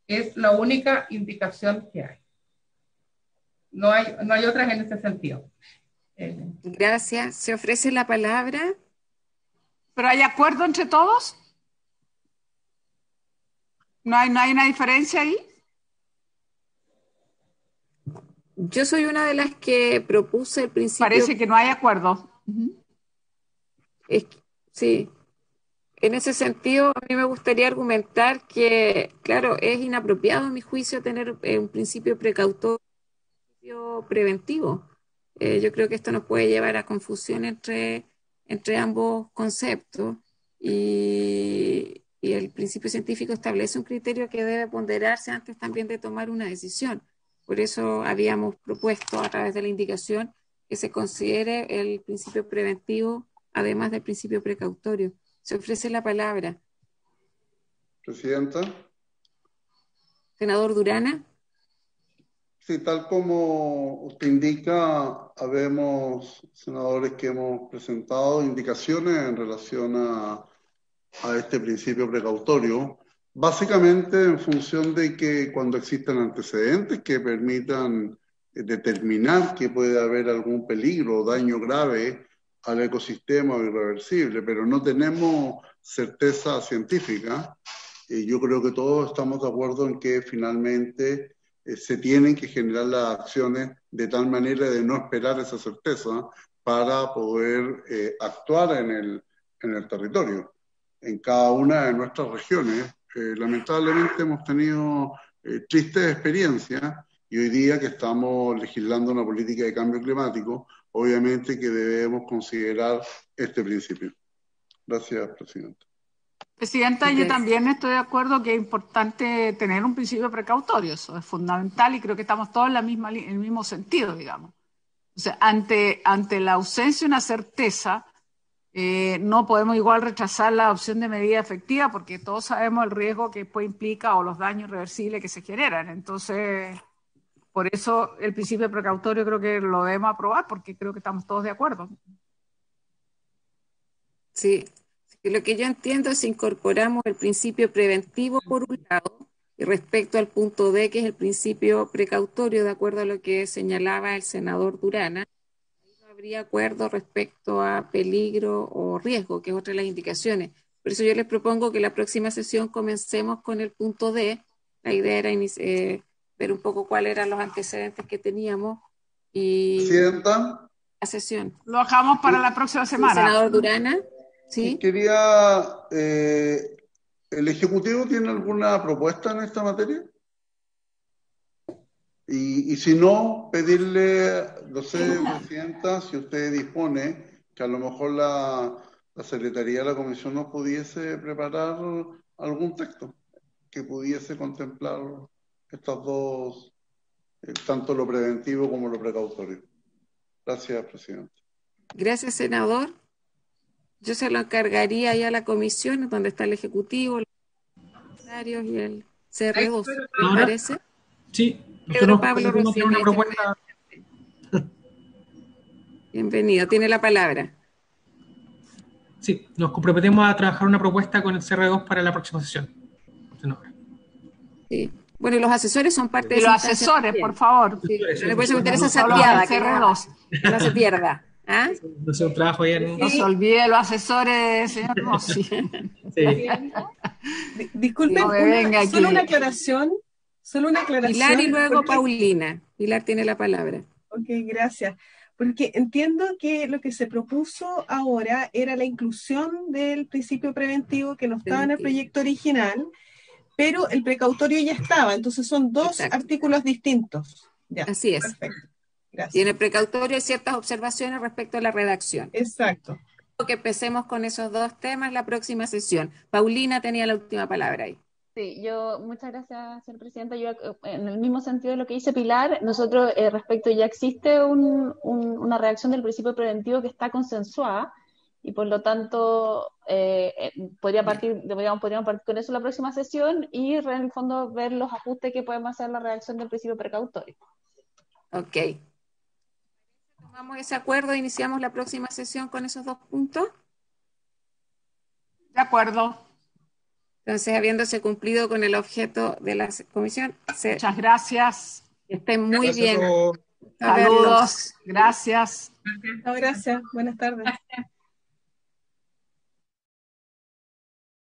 Es la única indicación que hay. No hay otras en ese sentido. Gracias. ¿Se ofrece la palabra? ¿Pero hay acuerdo entre todos? ¿No hay una diferencia ahí? Yo soy una de las que propuse el principio. Parece que no hay acuerdo. Sí. En ese sentido, a mí me gustaría argumentar que, claro, es inapropiado a mi juicio tener un principio precautorio preventivo. Yo creo que esto nos puede llevar a confusión entre ambos conceptos y el principio científico establece un criterio que debe ponderarse antes también de tomar una decisión. Por eso habíamos propuesto a través de la indicación que se considere el principio preventivo además del principio precautorio. Se ofrece la palabra. Presidenta. Senador Durana. Sí, tal como usted indica, habemos senadores que hemos presentado indicaciones en relación a este principio precautorio, básicamente en función de que cuando existen antecedentes que permitan determinar que puede haber algún peligro o daño grave al ecosistema o irreversible, pero no tenemos certeza científica. Yo creo que todos estamos de acuerdo en que finalmente se tienen que generar las acciones de tal manera de no esperar esa certeza para poder actuar en el territorio. En cada una de nuestras regiones, lamentablemente hemos tenido tristes experiencias y hoy día que estamos legislando una política de cambio climático, obviamente que debemos considerar este principio. Gracias, Presidenta. Presidenta, yo también estoy de acuerdo que es importante tener un principio precautorio, eso es fundamental y creo que estamos todos en el mismo sentido, digamos. O sea, ante la ausencia de una certeza, no podemos igual rechazar la opción de medida efectiva porque todos sabemos el riesgo que después implica o los daños irreversibles que se generan. Entonces, por eso el principio precautorio creo que lo debemos aprobar porque creo que estamos todos de acuerdo. Sí, lo que yo entiendo es que incorporamos el principio preventivo por un lado y respecto al punto D, que es el principio precautorio, de acuerdo a lo que señalaba el senador Durana, no habría acuerdo respecto a peligro o riesgo, que es otra de las indicaciones. Por eso yo les propongo que la próxima sesión comencemos con el punto D. La idea era ver un poco cuáles eran los antecedentes que teníamos y Presidenta, la sesión. Lo dejamos para la próxima semana. Senador Durana, ¿sí? ¿El Ejecutivo tiene alguna propuesta en esta materia? Y si no, pedirle, no sé, Presidenta, si usted dispone, que a lo mejor la Secretaría de la Comisión nos pudiese preparar algún texto que pudiese contemplar estas dos, tanto lo preventivo como lo precautorio. Gracias, Presidenta. Gracias, senador. Yo se lo encargaría ya a la comisión, donde está el Ejecutivo, los secretarios y el CR2. ¿Me parece? Sí. Pedro Pablo Rocín, una propuesta. Bienvenido, tiene la palabra. Sí, nos comprometemos a trabajar una propuesta con el CR2 para la próxima sesión. Sí. Bueno, y los asesores son parte de los asesores, también. Por favor. Sí. Por eso me interesa Santiago, que no se pierda. ¿Ah? No sé, un trabajo bien. No se olvide los asesores, señor Rossi. Sí. Disculpen, solo una aclaración. Pilar y luego Paulina. Pilar tiene la palabra. Ok, gracias. Porque entiendo que lo que se propuso ahora era la inclusión del principio preventivo que no estaba en el proyecto original, pero el precautorio ya estaba, entonces son dos artículos distintos. Ya, así es. Perfecto. Gracias. Y en el precautorio hay ciertas observaciones respecto a la redacción. Exacto. Que empecemos con esos dos temas la próxima sesión. Paulina tenía la última palabra ahí. Sí, muchas gracias, señor presidente. Yo, en el mismo sentido de lo que dice Pilar, nosotros respecto ya existe una redacción del principio preventivo que está consensuada y por lo tanto podríamos partir con eso la próxima sesión y en el fondo ver los ajustes que podemos hacer en la redacción del principio precautorio. Ok. Tomamos ese acuerdo e iniciamos la próxima sesión con esos dos puntos. De acuerdo. Entonces, habiéndose cumplido con el objeto de la comisión. Muchas gracias. Que estén muy bien. Saludos. Gracias. Gracias. Buenas tardes.